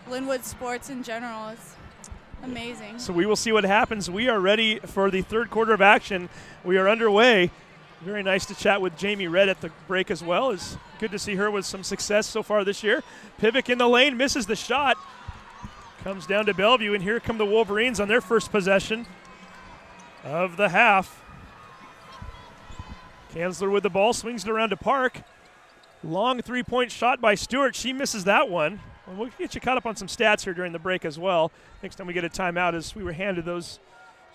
Speaker 4: Lynnwood sports in general. It's amazing.
Speaker 1: So we will see what happens. We are ready for the third quarter of action. We are underway. Very nice to chat with Jamie Redd at the break as well. It's good to see her with some success so far this year. Pivik in the lane, misses the shot. Comes down to Bellevue, and here come the Wolverines on their first possession of the half. Kanzler with the ball, swings it around to Park. Long three-point shot by Stewart. She misses that one. Well, we'll get you caught up on some stats here during the break as well. Next time we get a timeout, as we were handed those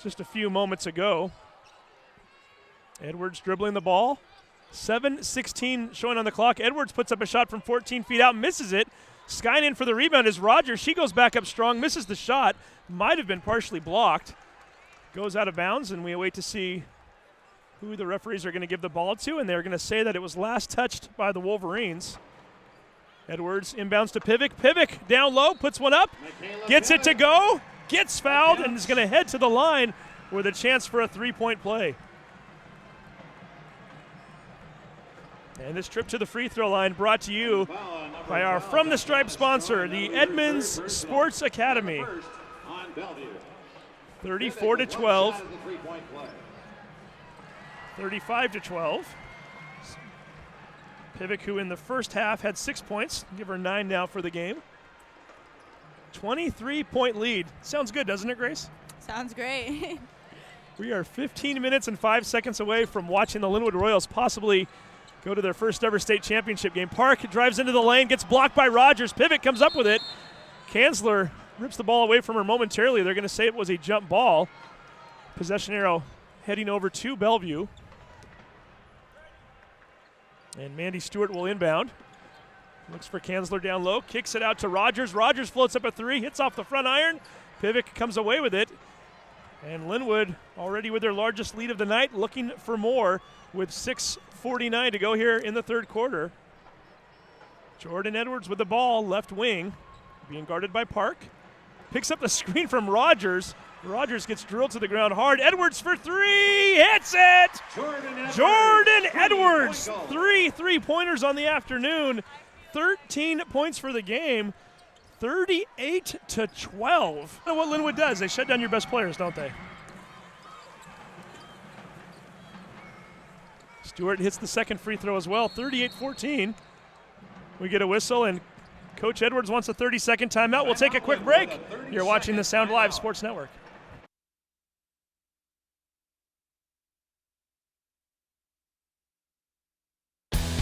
Speaker 1: just a few moments ago. Edwards dribbling the ball. 7:16 showing on the clock. Edwards puts up a shot from 14 feet out, misses it. Skyne in for the rebound is Rogers. She goes back up strong, misses the shot. Might have been partially blocked. Goes out of bounds, and we wait to see who the referees are going to give the ball to, and they're going to say that it was last touched by the Wolverines. Edwards inbounds to Pivik. Pivik down low, puts one up, gets it to go, gets fouled, and is going to head to the line with a chance for a three-point play. And this trip to the free throw line brought to you by our From the Stripe sponsor, the Edmonds Sports Academy. 34-12. 35-12. Pivik, who in the first half had 6 points, give her 9 now for the game. 23-point lead. Sounds good, doesn't it, Grace?
Speaker 4: Sounds great.
Speaker 1: We are 15 minutes and 5 seconds away from watching the Lynnwood Royals possibly go to their first ever state championship game. Park drives into the lane, gets blocked by Rogers. Pivik comes up with it. Kanzler rips the ball away from her momentarily. They're going to say it was a jump ball. Possession arrow heading over to Bellevue. And Mandy Stewart will inbound. Looks for Kanzler down low, kicks it out to Rogers. Rogers floats up a three, hits off the front iron. Pivik comes away with it. And Lynnwood already with their largest lead of the night, looking for more with 6:49 to go here in the third quarter. Jordan Edwards with the ball, left wing, being guarded by Park. Picks up the screen from Rogers. Rogers gets drilled to the ground hard. Edwards for three, hits it! Jordan Edwards, 3 3-pointers on the afternoon. 13 points for the game, 38-12. You know what Lynnwood does? They shut down your best players, don't they? Stewart hits the second free throw as well, 38-14. We get a whistle, and Coach Edwards wants a 30-second timeout. We'll take a quick break. You're watching the Sound Live Sports Network.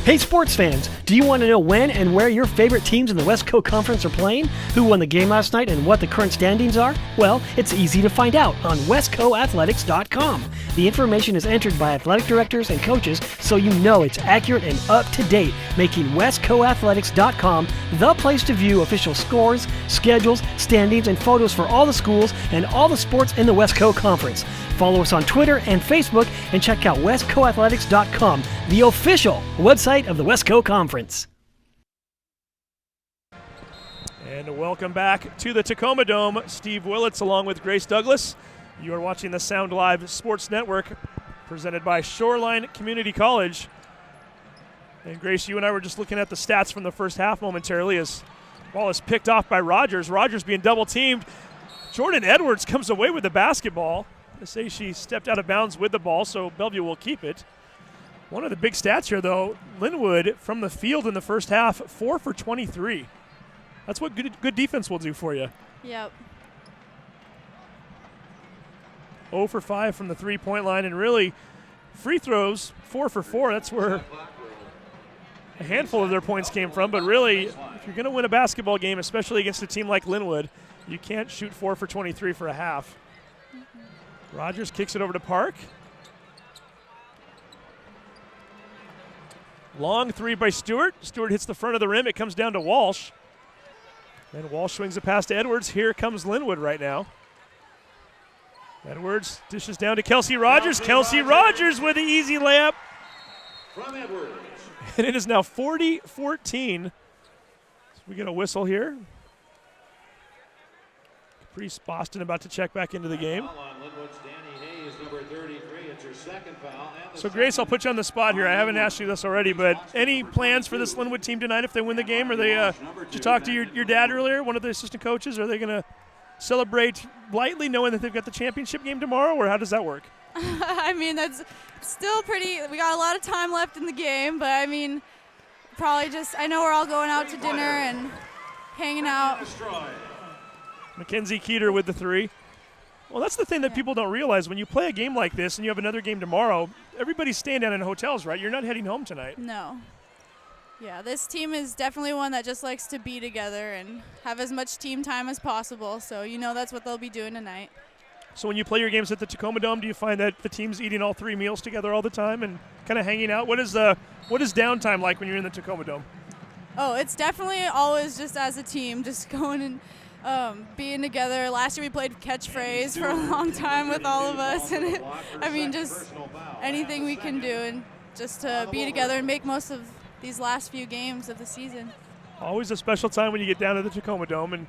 Speaker 7: Hey sports fans, do you want to know when and where your favorite teams in the Westco Conference are playing? Who won the game last night and what the current standings are? Well, it's easy to find out on westcoathletics.com. The information is entered by athletic directors and coaches, so you know it's accurate and up to date, making westcoathletics.com the place to view official scores, schedules, standings, and photos for all the schools and all the sports in the Westco Conference. Follow us on Twitter and Facebook and check out westcoathletics.com, the official website of the Westco Conference.
Speaker 1: And welcome back to the Tacoma Dome. Steve Willits along with Grace Douglas. You are watching the Sound Live Sports Network presented by Shoreline Community College. And Grace, you and I were just looking at the stats from the first half momentarily as the ball is picked off by Rogers. Rogers being double teamed. Jordan Edwards comes away with the basketball. They say she stepped out of bounds with the ball, so Bellevue will keep it. One of the big stats here, though, Lynnwood from the field in the first half, 4 for 23. That's what good defense will do for you.
Speaker 4: Yep.
Speaker 1: 0 for 5 from the three-point line, and really free throws, 4 for 4. That's where a handful of their points came from. But really, if you're going to win a basketball game, especially against a team like Lynnwood, you can't shoot 4 for 23 for a half. Rogers kicks it over to Park. Long three by Stewart. Stewart hits the front of the rim. It comes down to Walsh. Then Walsh swings it past to Edwards. Here comes Lynnwood right now. Edwards dishes down to Kelsey Rogers. Kelsey Rogers with the easy layup.
Speaker 3: From Edwards.
Speaker 1: And it is now 40-14. So we get a whistle here. Caprice Boston about to check back into the game. So, Grace, I'll put you on the spot here. I haven't asked you this already, but any plans for this Lynnwood team tonight if they win the game? Are they? Did you talk to your dad earlier, one of the assistant coaches? Are they going to celebrate lightly knowing that they've got the championship game tomorrow, or how does that work?
Speaker 4: I mean, that's still pretty – we got a lot of time left in the game, but, I mean, probably just – I know we're all going out to dinner and hanging out.
Speaker 1: Mackenzie Keeter with the three. Well, that's the thing that people don't realize. When you play a game like this and you have another game tomorrow, everybody's staying down in hotels, right? You're not heading home tonight.
Speaker 4: No. Yeah, this team is definitely one that just likes to be together and have as much team time as possible. So, you know, that's what they'll be doing tonight.
Speaker 1: So when you play your games at the Tacoma Dome, do you find that the team's eating all three meals together all the time and kind of hanging out? What is downtime like when you're in the Tacoma Dome?
Speaker 4: Oh, it's definitely always just as a team, just going and being together. Last year we played catchphrase for a long time with all of us, and I mean, just anything we can do and just to be together and make most of these last few games of the season.
Speaker 1: Always a special time when you get down to the Tacoma Dome, and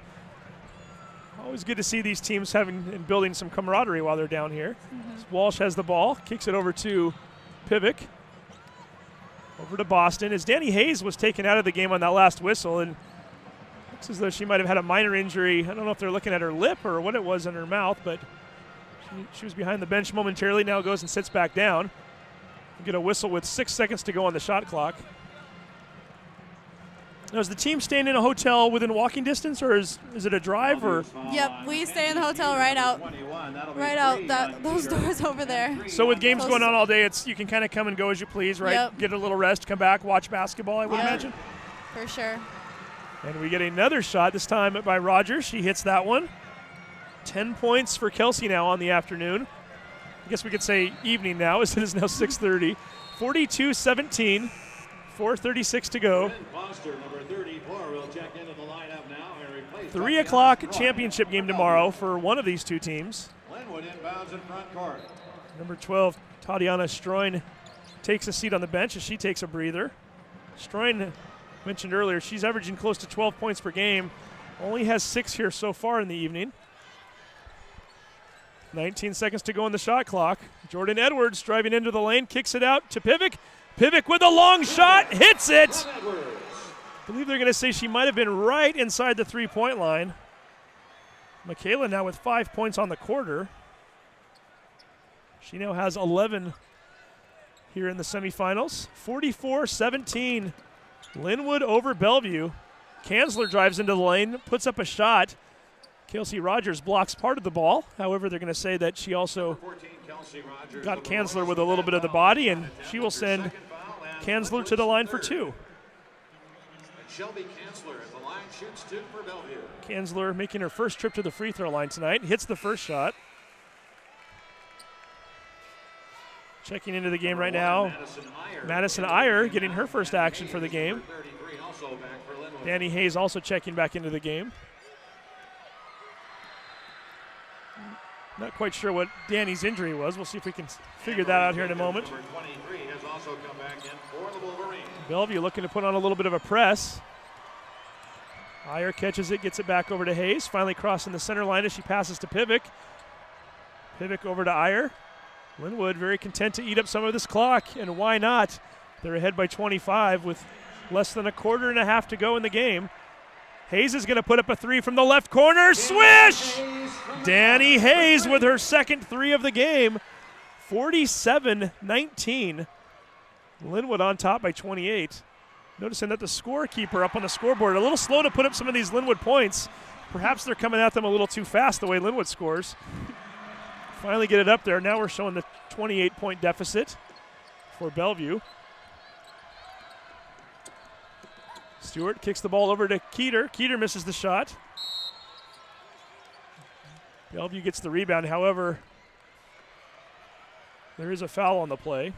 Speaker 1: always good to see these teams having and building some camaraderie while they're down here. Mm-hmm. Walsh has the ball, kicks it over to Pivick. Over to Boston, as Danny Hayes was taken out of the game on that last whistle, and looks as though she might have had a minor injury. I don't know if they're looking at her lip or what it was in her mouth, but she was behind the bench momentarily, now goes and sits back down. We get a whistle with 6 seconds to go on the shot clock. Now, is the team staying in a hotel within walking distance, or is it a drive? Or?
Speaker 4: Yep, we stay in the hotel right out those doors over there.
Speaker 1: So with games going on all day, you can kind of come and go as you please, right?
Speaker 4: Yep.
Speaker 1: Get a little rest, come back, watch basketball, I would imagine.
Speaker 4: For sure.
Speaker 1: And we get another shot, this time by Rogers. She hits that one. 10 points for Kelsey now on the afternoon. I guess we could say evening now, as it is now 6:30. 42-17, 4:36 to go. 3 o'clock championship game tomorrow for one of these two teams. Number 12, Tatiana Stroin, takes a seat on the bench as she takes a breather. Stroin, mentioned earlier, she's averaging close to 12 points per game. Only has 6 here so far in the evening. 19 seconds to go on the shot clock. Jordan Edwards driving into the lane, kicks it out to Pivick. Pivick with a long shot, hits it. I believe they're going to say she might have been right inside the three-point line. Michaela now with 5 points on the quarter. She now has 11 here in the semifinals. 44-17. Lynnwood over Bellevue. Kanzler drives into the lane, puts up a shot. Kelsey Rogers blocks part of the ball. However, they're going to say that she also got Kanzler with a little bit of the body, and she will send Kanzler to the line for 2.
Speaker 3: Shelby Kanzler at the line shoots 2 for Bellevue.
Speaker 1: Kanzler making her first trip to the free throw line tonight. Hits the first shot. Checking into the game right now, Madison Iyer getting her first action for the game. Danny Hayes also checking back into the game. Not quite sure what Danny's injury was. We'll see if we can figure that out here in a moment. Bellevue looking to put on a little bit of a press. Iyer catches it, gets it back over to Hayes. Finally crossing the center line as she passes to Pivick. Pivick over to Iyer. Lynnwood very content to eat up some of this clock, and why not? They're ahead by 25 with less than a quarter and a half to go in the game. Hayes is going to put up a 3 from the left corner. Swish! Danny Hayes with her second 3 of the game. 47-19. Lynnwood on top by 28. Noticing that the scorekeeper up on the scoreboard a little slow to put up some of these Lynnwood points. Perhaps they're coming at them a little too fast the way Lynnwood scores. Finally get it up there. Now we're showing the 28-point deficit for Bellevue. Stewart kicks the ball over to Keeter. Keeter misses the shot. Bellevue gets the rebound. However, there is a foul on the play.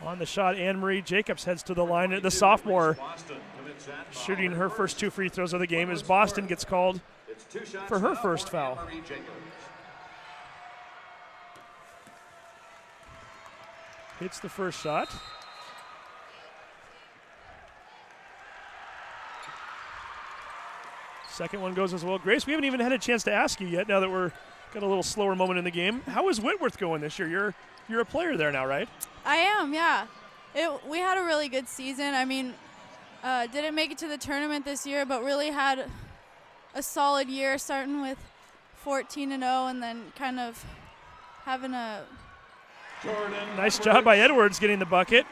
Speaker 1: On the shot, Anne-Marie Jacobs heads to the line. The sophomore shooting her first 2 free throws of the game as Boston gets called for her first foul. Hits the first shot. Second one goes as well. Grace, we haven't even had a chance to ask you yet now that we're got a little slower moment in the game. How is Whitworth going this year? You're a player there now, right?
Speaker 4: I am, yeah. We had a really good season. I mean, didn't make it to the tournament this year, but really had a solid year, starting with 14-0 and then kind of having a
Speaker 1: nice job by Edwards getting the bucket.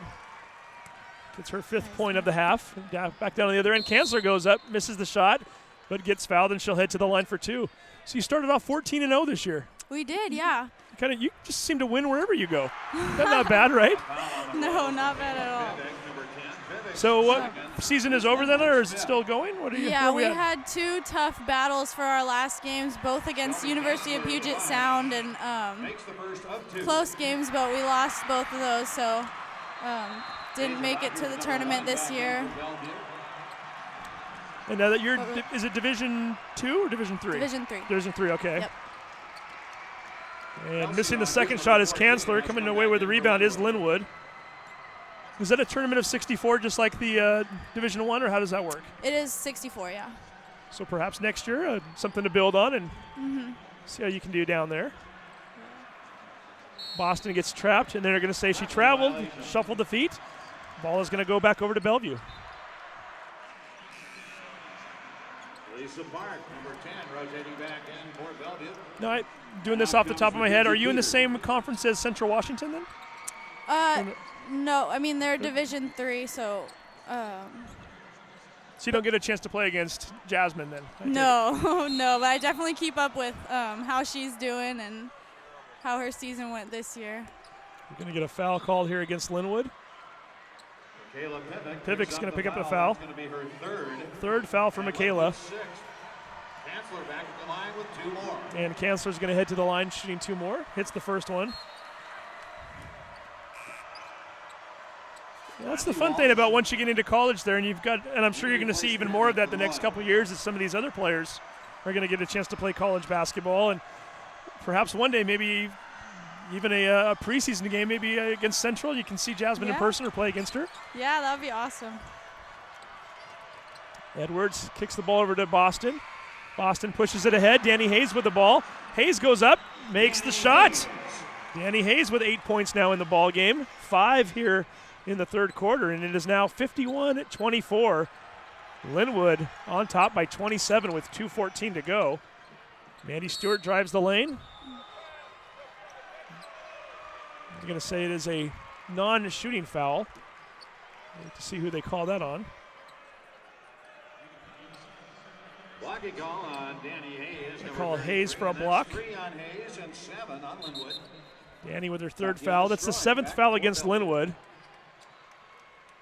Speaker 1: Gets her 5th point of the half. Back down on the other end. Kanzler goes up, misses the shot, but gets fouled, and she'll head to the line for 2. So you started off 14-0 this year.
Speaker 4: We did, yeah.
Speaker 1: You just seem to win wherever you go. That's not bad, right?
Speaker 4: No, not bad at all.
Speaker 1: So what season is over then, or is it still going?
Speaker 4: Yeah, we had 2 tough battles for our last games, both against University of Puget Sound, and close games, but we lost both of those, so didn't make it to the tournament this year.
Speaker 1: And now that is it Division 2 or Division 3?
Speaker 4: Division 3.
Speaker 1: Division 3, okay.
Speaker 4: Yep.
Speaker 1: And missing the second shot is Kanzler. Coming away with the rebound is Lynnwood. Is that a tournament of 64 just like the Division 1, or how does that work?
Speaker 4: It is 64, yeah.
Speaker 1: So perhaps next year, something to build on and see how you can do down there. Boston gets trapped, and they're going to say she traveled, shuffled the feet. Ball is going to go back over to Bellevue.
Speaker 3: Lisa Park, number 10, rotating back in for Bellevue.
Speaker 1: No, doing this off the top of my head, are you in the same conference as Central Washington then?
Speaker 4: No, I mean they're Division 3, so.
Speaker 1: So you don't get a chance to play against Jasmine then?
Speaker 4: No, no, but I definitely keep up with how she's doing and how her season went this year.
Speaker 1: We're going to get a foul called here against Lynnwood. Pivick's going to pick up a foul.
Speaker 3: It's going to be her
Speaker 1: third foul for Michaela.
Speaker 3: Kanzler back at the line with 2 more.
Speaker 1: And Kanzler's going to head to the line shooting 2 more. Hits the first one. Yeah, that's the fun thing about once you get into college there, and I'm sure you're going to see even more of that the next couple of years as some of these other players are going to get a chance to play college basketball, and perhaps one day maybe even a preseason game, maybe against Central, you can see Jasmine in person or play against her.
Speaker 4: Yeah, that would be awesome.
Speaker 1: Edwards kicks the ball over to Boston. Boston pushes it ahead. Danny Hayes with the ball. Hayes goes up, makes the shot. Danny Hayes with 8 points now in the ball game. 5 here in the third quarter, and it is now 51-24. Lynnwood on top by 27 with 2:14 to go. Mandy Stewart drives the lane. I'm going to say it is a non-shooting foul. Wait to see who they call that on.
Speaker 3: Blocking call on Danny Hayes.
Speaker 1: They call Hayes for a block.
Speaker 3: 3 on Hayes and 7 on Lynnwood.
Speaker 1: Danny with her third foul. That's the 7th foul against Lynnwood.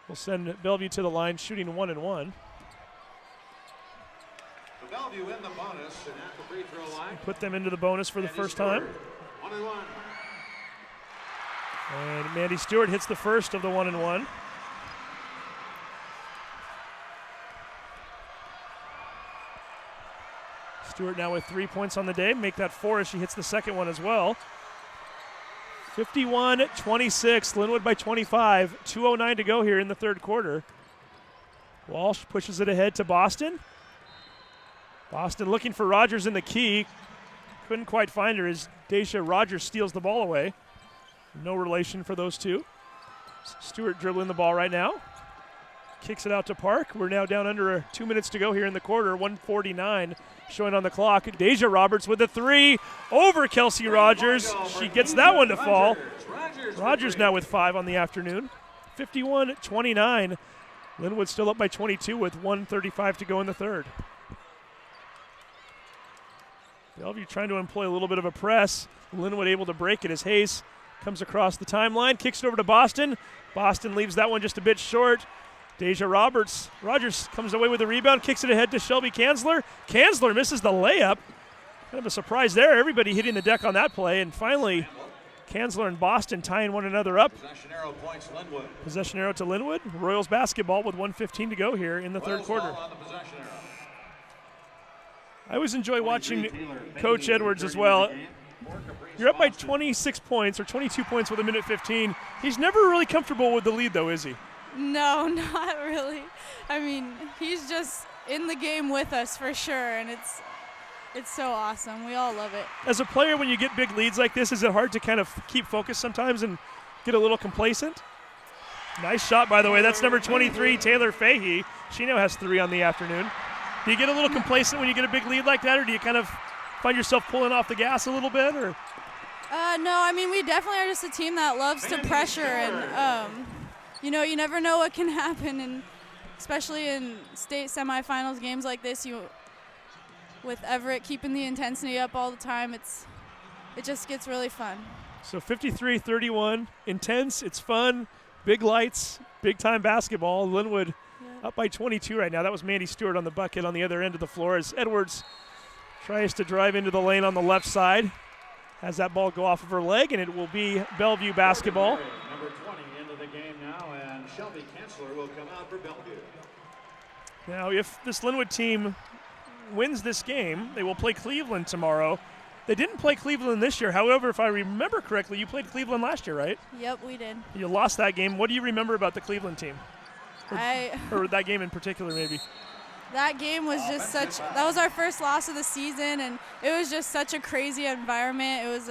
Speaker 1: We'll send Bellevue to the line shooting 1-1.
Speaker 3: Bellevue in the bonus and at the free throw line.
Speaker 1: Put them into the bonus for the first time.
Speaker 3: 1-1.
Speaker 1: And Mandy Stewart hits the first of the 1-1. Stewart now with 3 points on the day. Make that 4 as she hits the second one as well. 51-26, Lynnwood by 25. 2:09 to go here in the third quarter. Walsh pushes it ahead to Boston. Boston looking for Rogers in the key. Couldn't quite find her as Daisha Rogers steals the ball away. No relation for those two. Stewart dribbling the ball right now. Kicks it out to Park. We're now down under 2 minutes to go here in the quarter. 1:49 showing on the clock. Deja Roberts with a 3 over Kelsey Rogers. She gets that one to fall. Rogers now with 5 on the afternoon. 51-29. Lynnwood still up by 22 with 1:35 to go in the third. Bellevue trying to employ a little bit of a press. Lynnwood able to break it as Hayes comes across the timeline, kicks it over to Boston. Boston leaves that one just a bit short. Deja Rogers comes away with the rebound, kicks it ahead to Shelby Kanzler. Kanzler misses the layup. Kind of a surprise there. Everybody hitting the deck on that play. And finally, Kanzler and Boston tying one another up.
Speaker 3: Possession arrow points Lynnwood.
Speaker 1: Possession arrow to Lynnwood. Royals basketball with 1:15 to go here in the third quarter.
Speaker 3: On the possession arrow.
Speaker 1: I always enjoy watching Coach Edwards as well. You're up by 26 points or 22 points with 1:15. He's never really comfortable with the lead, though, is he?
Speaker 4: No, not really. I mean, he's just in the game with us for sure, and it's so awesome. We all love it.
Speaker 1: As a player, when you get big leads like this, is it hard to kind of keep focus sometimes and get a little complacent? Nice shot, by the way. That's number 23, Taylor Fahey. She now has 3 on the afternoon. Do you get a little complacent when you get a big lead like that, or do you kind of find yourself pulling off the gas a little bit? Or?
Speaker 4: No, I mean, we definitely are just a team that loves to pressure, and you know, you never know what can happen, and especially in state semifinals games like this, with Everett keeping the intensity up all the time, it just gets really fun.
Speaker 1: So 53-31, intense, it's fun, big lights, big-time basketball. Lynnwood up by 22 right now. That was Mandy Stewart on the bucket on the other end of the floor as Edwards tries to drive into the lane on the left side. Has that ball go off of her leg, and it will be Bellevue basketball.
Speaker 3: Number 20 into the game now, and Shelby Kanzler will come out for Bellevue.
Speaker 1: Now, if this Lynnwood team wins this game, they will play Cleveland tomorrow. They didn't play Cleveland this year. However, if I remember correctly, you played Cleveland last year, right?
Speaker 4: Yep, we did.
Speaker 1: You lost that game. What do you remember about the Cleveland team? Or that game in particular, maybe?
Speaker 4: That game was just that was our first loss of the season, and it was just such a crazy environment. It was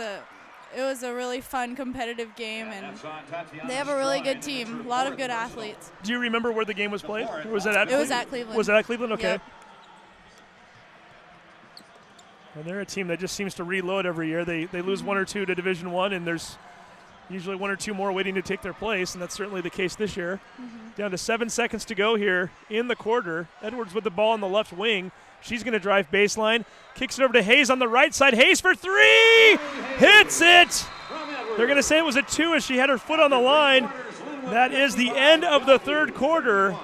Speaker 4: a really fun, competitive game, and they have a really good team, a lot of good athletes.
Speaker 1: Do you remember where the game was played? Or was it at
Speaker 4: was at Cleveland.
Speaker 1: Was it at Cleveland? Okay.
Speaker 4: Yep.
Speaker 1: And they're a team that just seems to reload every year. They lose 1 or 2 to Division I, and there's usually 1 or 2 more waiting to take their place, and that's certainly the case this year. Down to 7 seconds to go here in the quarter. Edwards with the ball on the left wing. She's going to drive baseline. Kicks it over to Hayes on the right side. Hayes for 3! Hits it! They're going to say it was a 2 as she had her foot on the line. That is the end of the third quarter.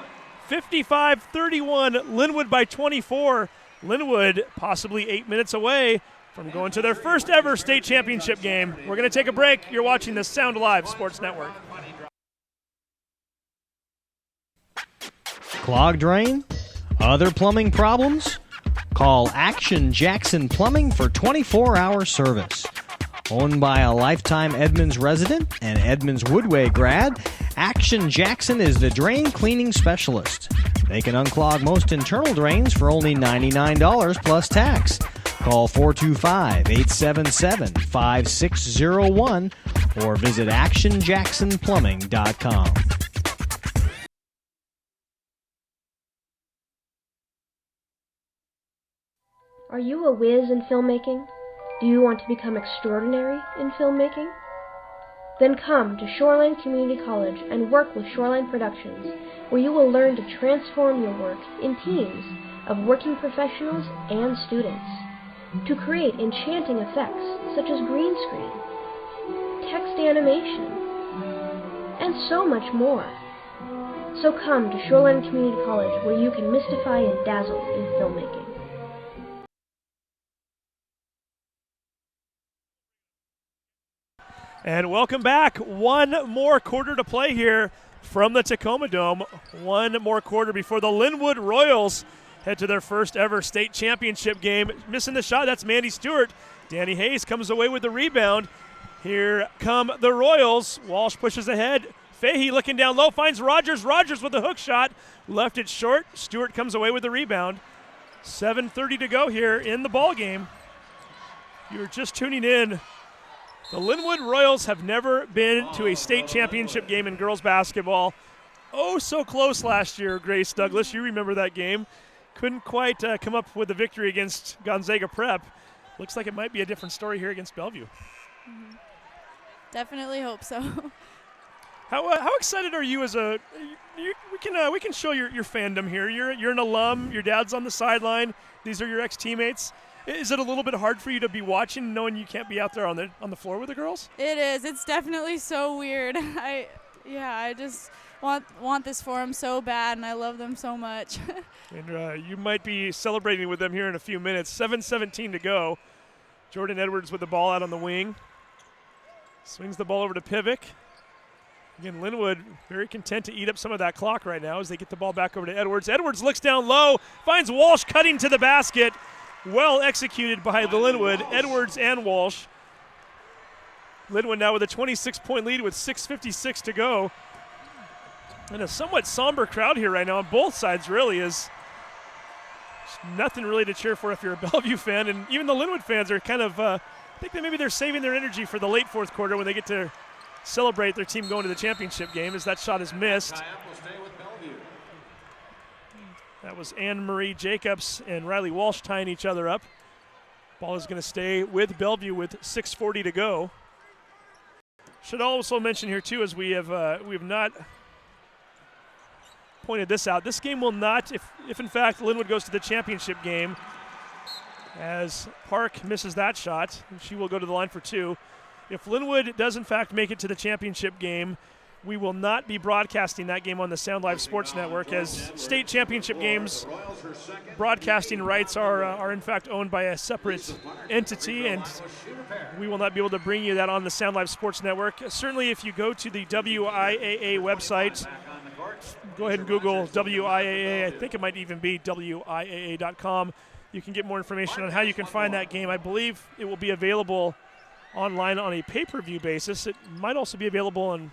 Speaker 1: 55-31, Lynnwood by 24. Lynnwood possibly 8 minutes away from going to their first ever state championship game. We're going to take a break. You're watching the Sound Alive Sports Network.
Speaker 5: Clogged drain? Other plumbing problems? Call Action Jackson Plumbing for 24-hour service. Owned by a lifetime Edmonds resident and Edmonds Woodway grad, Action Jackson is the drain cleaning specialist. They can unclog most internal drains for only $99 plus tax. Call 425-877-5601 or visit actionjacksonplumbing.com.
Speaker 6: Are you a whiz in filmmaking? Do you want to become extraordinary in filmmaking? Then come to Shoreline Community College and work with Shoreline Productions, where you will learn to transform your work in teams of working professionals and students to create enchanting effects such as green screen, text animation, and so much more. So come to Shoreline Community College, where you can mystify and dazzle in filmmaking.
Speaker 1: And welcome back. One more quarter to play here from the Tacoma Dome. One more quarter before the Lynnwood Royals head to their first ever state championship game. Missing the shot, that's Mandy Stewart. Danny Hayes comes away with the rebound. Here come the Royals. Walsh pushes ahead. Fahey looking down low, finds Rogers. Rogers with a hook shot. Left it short. Stewart comes away with the rebound. 7:30 to go here in the ball game. You're just tuning in. The Lynnwood Royals have never been to a state championship game in girls basketball. Oh, so close last year, Grace Douglas. You remember that game. Couldn't quite come up with a victory against Gonzaga Prep. Looks like it might be a different story here against Bellevue.
Speaker 4: Mm-hmm. Definitely hope so.
Speaker 1: How excited are you as a we can show your fandom here. You're an alum. Your dad's on the sideline. These are your ex-teammates. Is it a little bit hard for you to be watching, knowing you can't be out there on the floor with the girls?
Speaker 4: It is. It's definitely so weird. I just want this for them so bad, and I love them so much.
Speaker 1: And you might be celebrating with them here in a few minutes. 7:17 to go. Jordan Edwards with the ball out on the wing. Swings the ball over to Pivick. Again, Lynnwood very content to eat up some of that clock right now as they get the ball back over to Edwards. Edwards looks down low, finds Walsh cutting to the basket. Well executed by the Lynnwood, Edwards and Walsh. Lynnwood now with a 26-point lead with 6:56 to go. And a somewhat somber crowd here right now on both sides, really, is nothing really to cheer for if you're a Bellevue fan. And even the Lynnwood fans are kind of, I think that maybe they're saving their energy for the late fourth quarter when they get to celebrate their team going to the championship game, as that shot is missed. That was Anne-Marie Jacobs and Riley Walsh tying each other up. Ball is going to stay with Bellevue with 6:40 to go. Should also mention here too, as we have not pointed this out, this game will not, if in fact Lynnwood goes to the championship game, as Park misses that shot, she will go to the line for two. If Lynnwood does in fact make it to the championship game, we will not be broadcasting that game on the Sound Live Sports Network, as state championship games broadcasting rights are in fact owned by a separate entity, and we will not be able to bring you that on the Sound Live Sports Network. Certainly if you go to the WIAA website, go ahead and Google WIAA. I think it might even be WIAA.com. You can get more information on how you can find that game. I believe it will be available online on a pay-per-view basis. It might also be available on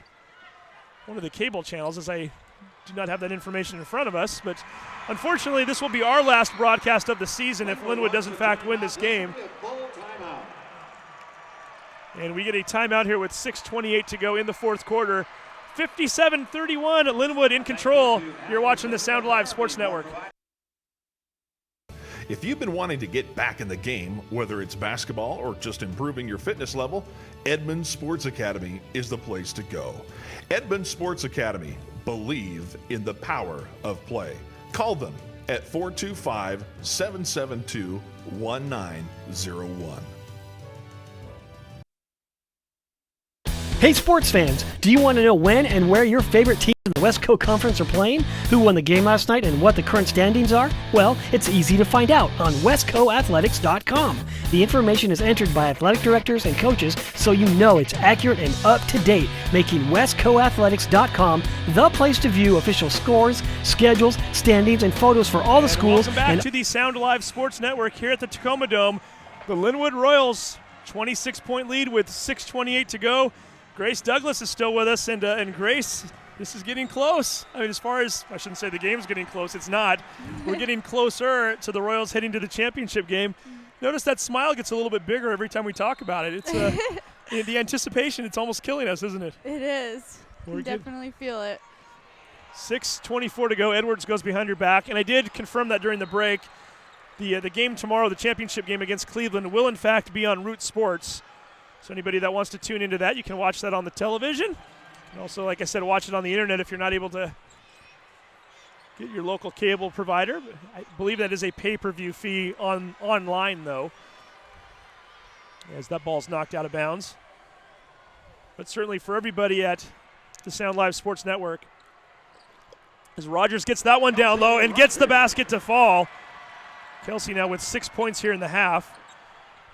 Speaker 1: one of the cable channels, as I do not have that information in front of us. But unfortunately, this will be our last broadcast of the season if Lynnwood does in fact win this game. And we get a timeout here with 6:28 to go in the fourth quarter. 57-31, Lynnwood in control. You're watching the Sound Live Sports Network.
Speaker 8: If you've been wanting to get back in the game, whether it's basketball or just improving your fitness level, Edmonds Sports Academy is the place to go. Edmonds Sports Academy, believe in the power of play. Call them at 425-772-1901.
Speaker 7: Hey sports fans, do you want to know when and where your favorite teams in the West Coast Conference are playing? Who won the game last night and what the current standings are? Well, it's easy to find out on westcoathletics.com. The information is entered by athletic directors and coaches, so you know it's accurate and up to date, making westcoathletics.com the place to view official scores, schedules, standings, and photos for all the schools.
Speaker 1: Welcome back to the Sound Live Sports Network here at the Tacoma Dome. The Lynnwood Royals, 26-point lead with 6:28 to go. Grace Douglas is still with us, and Grace, this is getting close. I mean, as far as, I shouldn't say the game's getting close, it's not. We're getting closer to the Royals heading to the championship game. Notice that smile gets a little bit bigger every time we talk about it. It's the anticipation, it's almost killing us, isn't it?
Speaker 4: It is. You definitely feel it.
Speaker 1: 6:24 to go. Edwards goes behind your back, and I did confirm that during the break. The game tomorrow, the championship game against Cleveland, will in fact be on Root Sports. So anybody that wants to tune into that, you can watch that on the television. And also, like I said, watch it on the internet if you're not able to get your local cable provider. I believe that is a pay-per-view fee online, though, as that ball's knocked out of bounds. But certainly for everybody at the Sound Live Sports Network, as Rogers gets that one down low and gets the basket to fall. Kelsey now with 6 points here in the half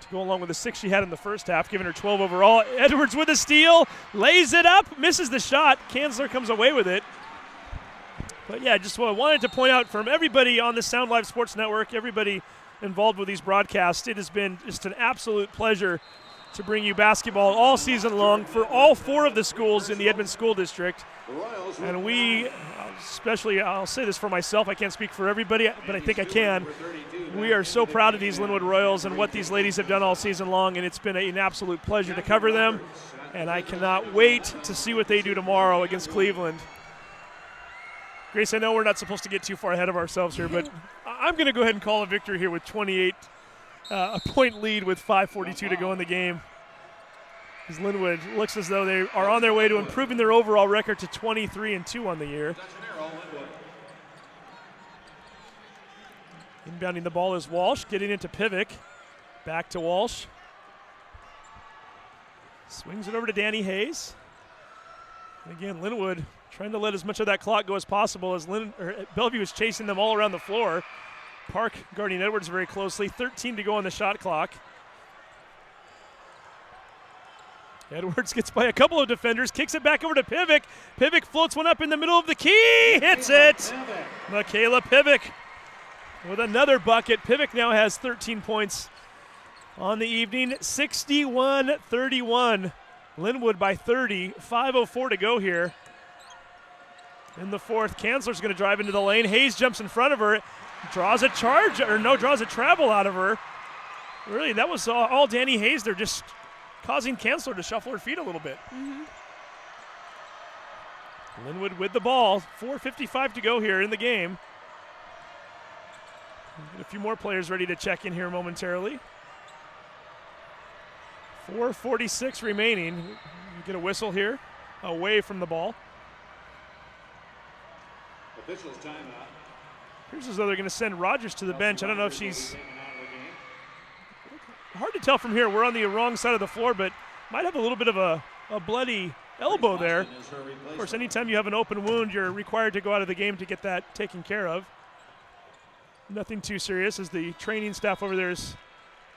Speaker 1: to go along with the 6 she had in the first half, giving her 12 overall. Edwards with a steal, lays it up, misses the shot. Kanzler comes away with it. But yeah, just what I wanted to point out from everybody on the Sound Live Sports Network, everybody involved with these broadcasts, it has been just an absolute pleasure to bring you basketball all season long for all 4 of the schools in the Edmonds School District. And we, especially, I'll say this for myself, I can't speak for everybody, but I think I can. We are so proud of these Lynnwood Royals and what these ladies have done all season long, and it's been an absolute pleasure to cover them. And I cannot wait to see what they do tomorrow against Cleveland. Grace, I know we're not supposed to get too far ahead of ourselves here, but I'm going to go ahead and call a victory here with 28, a point lead with 5:42 to go in the game. As Lynnwood looks as though they are on their way to improving their overall record to 23-2 on the year. Inbounding the ball is Walsh, getting into Pivic. Back to Walsh. Swings it over to Danny Hayes. And again, Lynnwood trying to let as much of that clock go as possible as Bellevue is chasing them all around the floor. Park guarding Edwards very closely. 13 to go on the shot clock. Edwards gets by a couple of defenders, kicks it back over to Pivic. Pivic floats one up in the middle of the key, hits it. Michaela Pivic with another bucket. Pivic now has 13 points on the evening. 61-31. Lynnwood by 30. 5:04 to go here in the fourth. Kanzler's going to drive into the lane. Hayes jumps in front of her, draws a travel out of her. Really, that was all Danny Hayes. They're just causing Kanzler to shuffle her feet a little bit. Lynnwood with the ball. 4:55 to go here in the game. Get a few more players ready to check in here momentarily. 4:46 remaining. You get a whistle here, away from the ball.
Speaker 3: Officials timeout.
Speaker 1: Appears as though they're going to send Rogers to the bench. I don't know if she's... Hard to tell from here. We're on the wrong side of the floor, but might have a little bit of a bloody elbow there. Of course, anytime you have an open wound, you're required to go out of the game to get that taken care of. Nothing too serious as the training staff over there is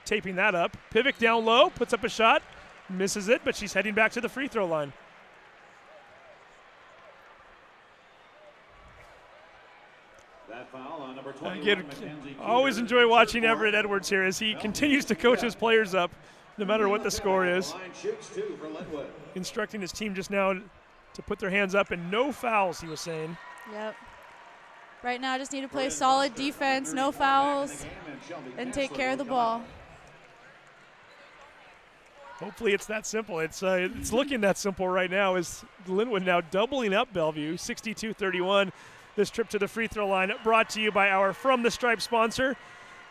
Speaker 1: taping that up. Pivic down low, puts up a shot, misses it, but she's heading back to the free throw line. Again, I always enjoy watching Everett Edwards here as he continues to coach his players up no matter what the score is. Instructing his team just now to put their hands up and no fouls, he was saying.
Speaker 4: Yep. Right now, just need to play solid defense, no fouls, and take care of the ball.
Speaker 1: Hopefully it's that simple. It's looking that simple right now as Lynnwood now doubling up Bellevue, 62-31. This trip to the free throw line brought to you by our From the Stripe sponsor,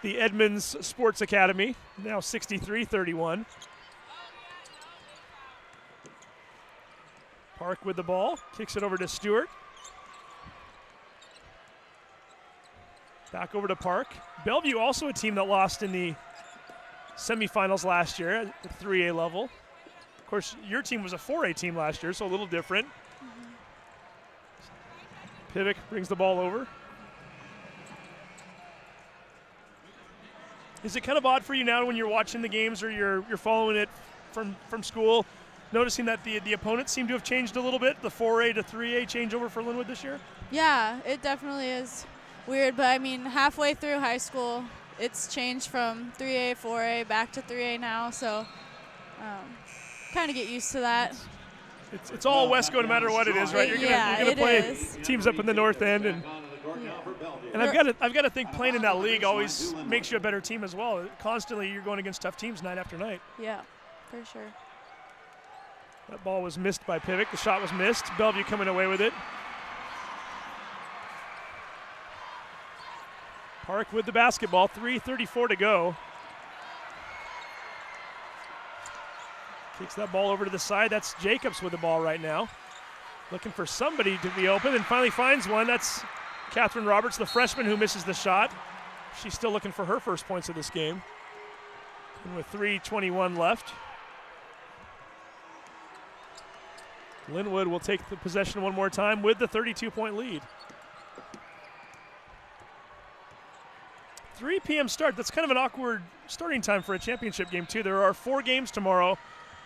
Speaker 1: the Edmonds Sports Academy, now 63-31. Park with the ball, kicks it over to Stewart. Back over to Park. Bellevue also a team that lost in the semifinals last year at the 3A level. Of course, your team was a 4A team last year, so a little different. Pivic brings the ball over. Is it kind of odd for you now when you're watching the games or you're following it from school, noticing that the opponents seem to have changed a little bit, the 4A to 3A changeover for Lynnwood this year?
Speaker 4: Yeah, it definitely is weird, but I mean, halfway through high school, it's changed from 3A, 4A back to 3A now, so kind of get used to that.
Speaker 1: It's all Wesco no matter what it is, right? You're gonna play teams up in the north end, and I've got to think playing in that league always makes you a better team as well. Constantly, you're going against tough teams night after night.
Speaker 4: Yeah, for sure.
Speaker 1: That ball was missed by Pivic. The shot was missed. Bellevue coming away with it. Park with the basketball. 3:34 to go. Kicks that ball over to the side. That's Jacobs with the ball right now. Looking for somebody to be open and finally finds one. That's Catherine Roberts, the freshman who misses the shot. She's still looking for her first points of this game. And with 3:21 left, Lynnwood will take the possession one more time with the 32-point lead. 3 p.m. start. That's kind of an awkward starting time for a championship game, too. There are 4 games tomorrow,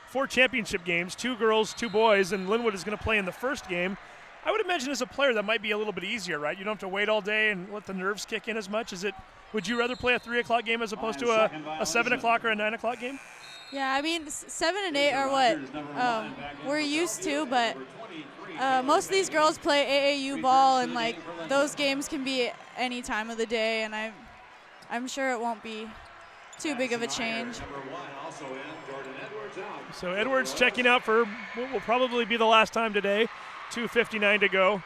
Speaker 1: 4 championship games, 2 girls, 2 boys, and Lynnwood is going to play in the first game. I would imagine as a player that might be a little bit easier, right? You don't have to wait all day and let the nerves kick in as much. Would you rather play a 3 o'clock game as opposed to a 7 o'clock or a 9 o'clock game?
Speaker 4: Yeah, I mean, 7 and 8 are what we're used to, but most of these girls play AAU ball, and like those games can be any time of the day, and I'm sure it won't be too big of a change.
Speaker 1: So Edwards checking out for what will probably be the last time today. 2:59 to go.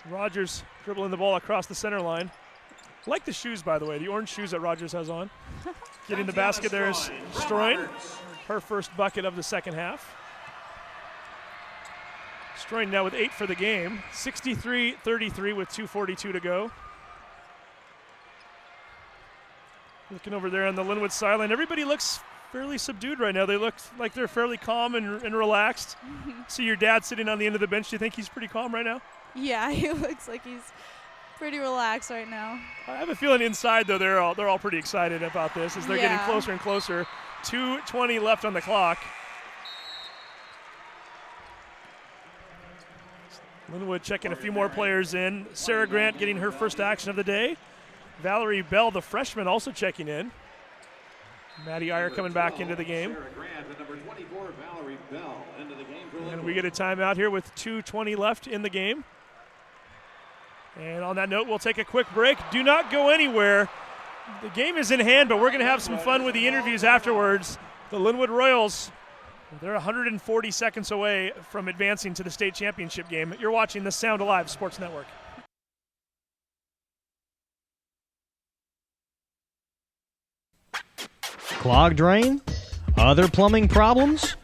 Speaker 1: Rogers dribbling the ball across the center line. Like the shoes, by the way, the orange shoes that Rogers has on. Getting the basket there is Stroin, her first bucket of the second half. Stroin now with 8 for the game. 63-33 with 2:42 to go. Looking over there on the Lynnwood sideline, everybody looks fairly subdued right now. They look like they're fairly calm and relaxed. See your dad sitting on the end of the bench. Do you think he's pretty calm right now?
Speaker 4: Yeah, he looks like he's pretty relaxed right now.
Speaker 1: I have a feeling inside, though, they're all pretty excited about this as they're getting closer and closer. 2:20 left on the clock. Lynnwood checking a few more players in. Sarah Grant getting her first action of the day. Valerie Bell, the freshman, also checking in. Maddie Iyer coming back into the game. And we get a timeout here with 2:20 left in the game. And on that note, we'll take a quick break. Do not go anywhere. The game is in hand, but we're going to have some fun with the interviews afterwards. The Lynnwood Royals, they're 140 seconds away from advancing to the state championship game. You're watching the Sound Alive Sports Network.
Speaker 5: Clogged drain? Other plumbing problems?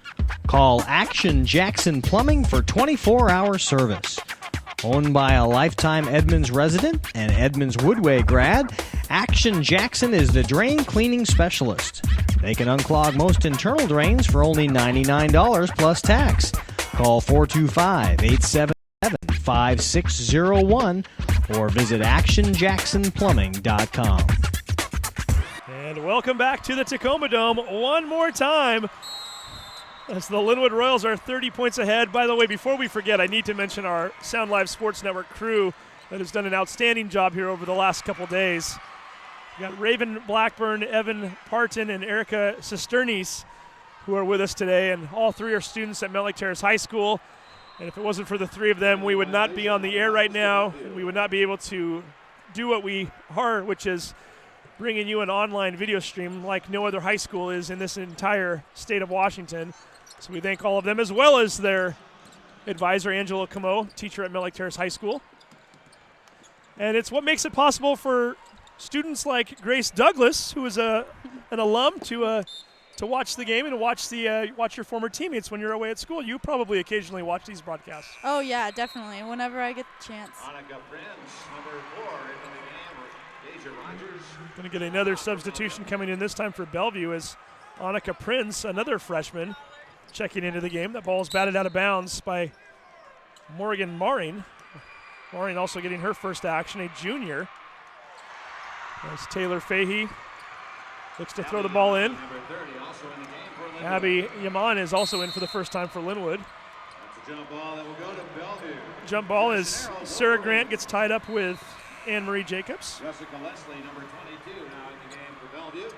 Speaker 5: Call Action Jackson Plumbing for 24-hour service. Owned by a lifetime Edmonds resident and Edmonds Woodway grad, Action Jackson is the drain cleaning specialist. They can unclog most internal drains for only $99 plus tax. Call 425-877-5601 or visit actionjacksonplumbing.com.
Speaker 1: And welcome back to the Tacoma Dome one more time as the Lynnwood Royals are 30 points ahead. By the way, before we forget, I need to mention our Sound Live Sports Network crew that has done an outstanding job here over the last couple days. We got Raven Blackburn, Evan Parton, and Erica Cisternis who are with us today, and all 3 are students at Mount Terrace High School. And if it wasn't for the 3 of them, we would not be on the air right now, and we would not be able to do what we are, which is bringing you an online video stream like no other high school is in this entire state of Washington. So we thank all of them, as well as their advisor, Angela Camo, teacher at Mount Terrace High School. And it's what makes it possible for students like Grace Douglas, who is an alum, to watch the game and watch your former teammates when you're away at school. You probably occasionally watch these broadcasts.
Speaker 4: Oh, yeah, definitely, whenever I get the chance.
Speaker 1: Going to get another substitution coming in, this time for Bellevue, as Annika Prince, another freshman, checking into the game. That ball is batted out of bounds by Morgan Maring. Maring also getting her first action, a junior. As Taylor Fahey looks to throw the ball in. Abby Yaman is also in for the first time for Lynnwood.
Speaker 3: Jump ball that will go to Bellevue.
Speaker 1: Jump ball as Sarah Grant gets tied up with Anne-Marie Jacobs.
Speaker 3: Jessica Leslie, number 22, now in the game for Bellevue.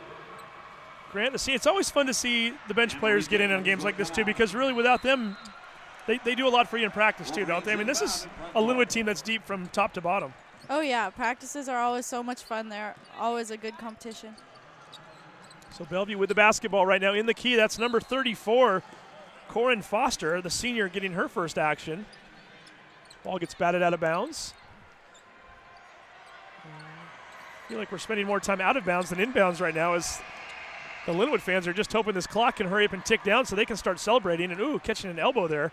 Speaker 1: Grant, it's always fun to see the bench players get in on games like this too, because really without them, they do a lot for you in practice too, don't they? I mean, this is a Lynnwood team that's deep from top to bottom.
Speaker 4: Oh, yeah. Practices are always so much fun. They're always a good competition.
Speaker 1: So Bellevue with the basketball right now in the key. That's number 34, Corin Foster, the senior, getting her first action. Ball gets batted out of bounds. I feel like we're spending more time out of bounds than inbounds right now as The Lynnwood fans are just hoping this clock can hurry up and tick down so they can start celebrating. And, ooh, catching an elbow there.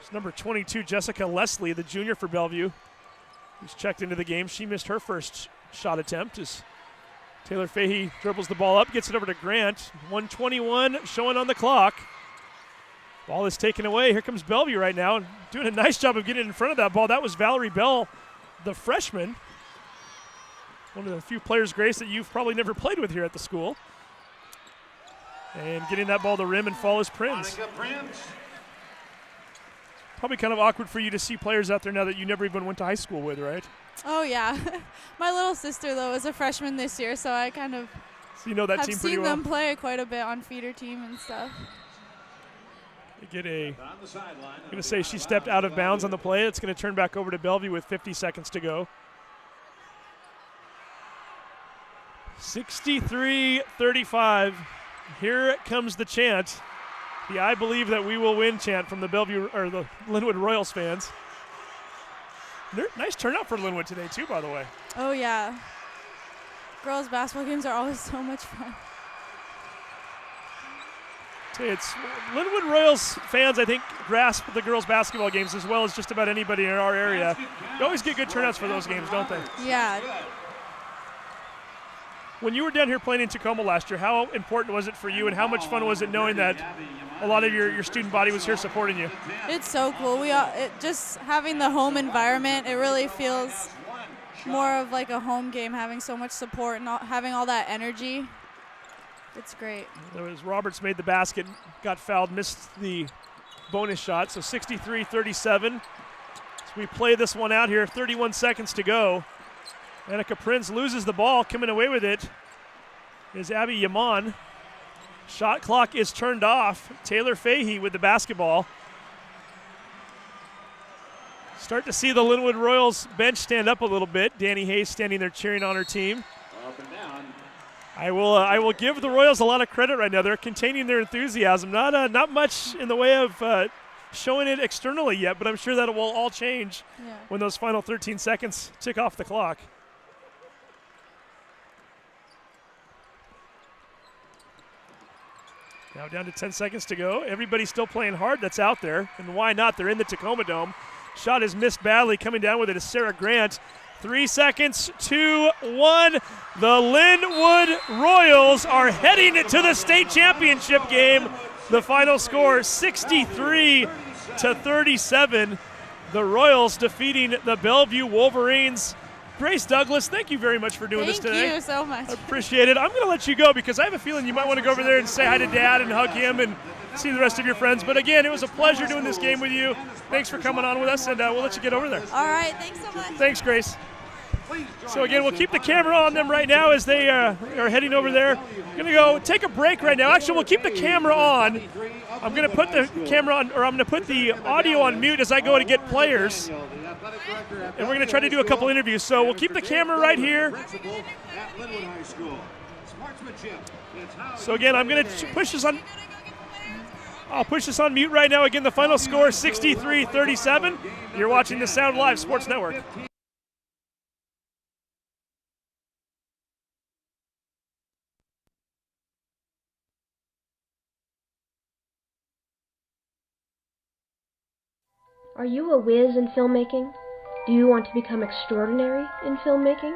Speaker 1: It's number 22, Jessica Leslie, the junior for Bellevue, who's checked into the game. She missed her first shot attempt as Taylor Fahey dribbles the ball up, gets it over to Grant. 1:21 showing on the clock. Ball is taken away. Here comes Bellevue right now, doing a nice job of getting in front of that ball. That was Valerie Bell, the freshman. One of the few players, Grace, that you've probably never played with here at the school. And getting that ball to rim and fall is Prince. Probably kind of awkward for you to see players out there now that you never even went to high school with, right?
Speaker 4: Oh, yeah. My little sister, though, is a freshman this year, so I kind of
Speaker 1: so you know that
Speaker 4: have
Speaker 1: team pretty
Speaker 4: seen
Speaker 1: well.
Speaker 4: them play quite a bit on feeder team and stuff.
Speaker 1: I'm going to say she stepped out of bounds on the play. It's going to turn back over to Bellevue with 50 seconds to go. 63-35. Here comes the chant. The "I believe that we will win" chant from the Bellevue or the Lynnwood Royals fans. Nice turnout for Lynnwood today too, by the way.
Speaker 4: Oh, yeah. Girls basketball games are always so much fun.
Speaker 1: It's Lynnwood Royals fans, I think, grasp the girls basketball games as well as just about anybody in our area. You always get good turnouts for those games, don't they?
Speaker 4: Yeah.
Speaker 1: When you were down here playing in Tacoma last year, how important was it for you, and how much fun was it knowing that a lot of your student body was here supporting you?
Speaker 4: It's so cool. Just having the home environment, it really feels more of like a home game, having so much support and having all that energy. It's great.
Speaker 1: There was Roberts made the basket, got fouled, missed the bonus shot, so 63-37. So we play this one out here, 31 seconds to go. Annika Prince loses the ball. Coming away with it is Abby Yaman. Shot clock is turned off. Taylor Fahey with the basketball. Start to see the Lynnwood Royals bench stand up a little bit. Danny Hayes standing there cheering on her team.
Speaker 3: Up and down.
Speaker 1: I will give the Royals a lot of credit right now. They're containing their enthusiasm. Not much in the way of showing it externally yet, but I'm sure that it will all change when those final 13 seconds tick off the clock. Now down to 10 seconds to go. Everybody's still playing hard that's out there, and why not? They're in the Tacoma Dome. Shot is missed badly. Coming down with it is Sarah Grant. 3 seconds, 2, 1. The Lynnwood Royals are heading to the state championship game. The final score, 63-37. The Royals defeating the Bellevue Wolverines. Grace Douglas, thank you very much for doing this today.
Speaker 4: Thank you so much.
Speaker 1: I appreciate it. I'm going to let you go because I have a feeling you might want to go over there and say hi to Dad and hug him and see the rest of your friends. But again, it was a pleasure doing this game with you. Thanks for coming on with us, and we'll let you get over there.
Speaker 4: All right, thanks so much.
Speaker 1: Thanks, Grace. So again, we'll keep the camera on them right now as they are heading over there. Going to go take a break right now. Actually, we'll keep the camera on. I'm going to put the camera on, or I'm going to put the audio on mute as I go to get players. And we're going to try to do a couple interviews. So we'll keep the camera right here. So again, I'm going to push this on. I'll push this on mute right now. Again, the final score, 63-37. You're watching the Sound Live Sports Network.
Speaker 6: Are you a whiz in filmmaking? Do you want to become extraordinary in filmmaking?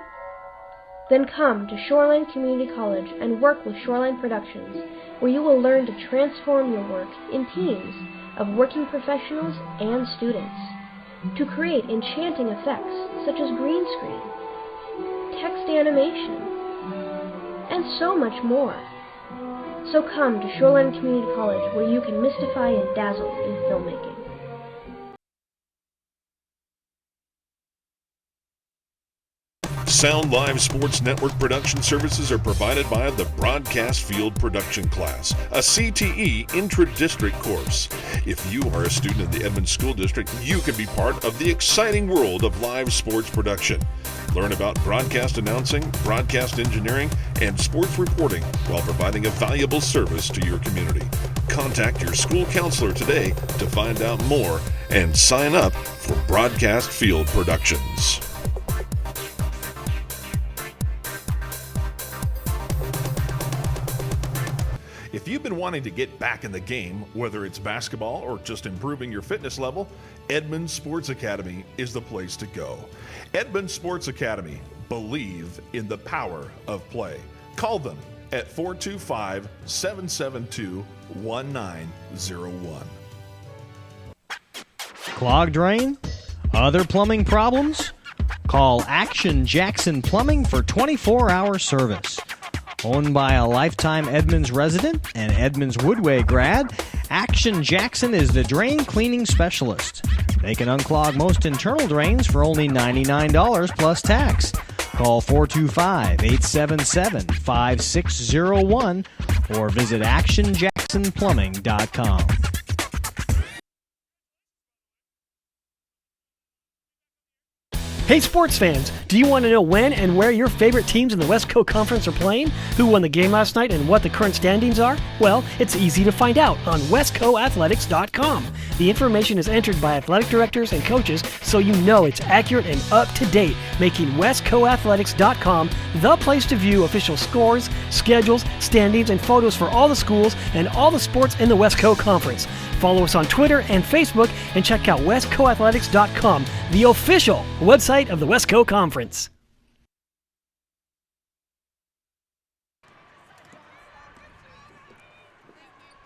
Speaker 6: Then come to Shoreline Community College and work with Shoreline Productions, where you will learn to transform your work in teams of working professionals and students, to create enchanting effects such as green screen, text animation, and so much more. So come to Shoreline Community College, where you can mystify and dazzle in filmmaking.
Speaker 2: Sound Live Sports Network production services are provided by the Broadcast Field Production Class, a CTE intra-district course. If you are a student in the Edmonds School District, you can be part of the exciting world of live sports production. Learn about broadcast announcing, broadcast engineering, and sports reporting while providing a valuable service to your community. Contact your school counselor today to find out more and sign up for Broadcast Field Productions.
Speaker 8: wanting to get back in the game, whether it's basketball or just improving your fitness level, Edmonds Sports Academy is the place to go. Edmonds Sports Academy, believe in the power of play. Call them at 425-772-1901.
Speaker 5: Clogged drain? Other plumbing problems? Call Action Jackson Plumbing for 24-hour service. Owned by a lifetime Edmonds resident and Edmonds Woodway grad, Action Jackson is the drain cleaning specialist. They can unclog most internal drains for only $99 plus tax. Call 425-877-5601 or visit actionjacksonplumbing.com.
Speaker 7: Hey sports fans, do you want to know when and where your favorite teams in the Westco Conference are playing? Who won the game last night and what the current standings are? Well, it's easy to find out on westcoathletics.com. The information is entered by athletic directors and coaches, so you know it's accurate and up to date, making westcoathletics.com the place to view official scores, schedules, standings, and photos for all the schools and all the sports in the Westco Conference. Follow us on Twitter and Facebook and check out westcoathletics.com, the official website of the Westco Conference.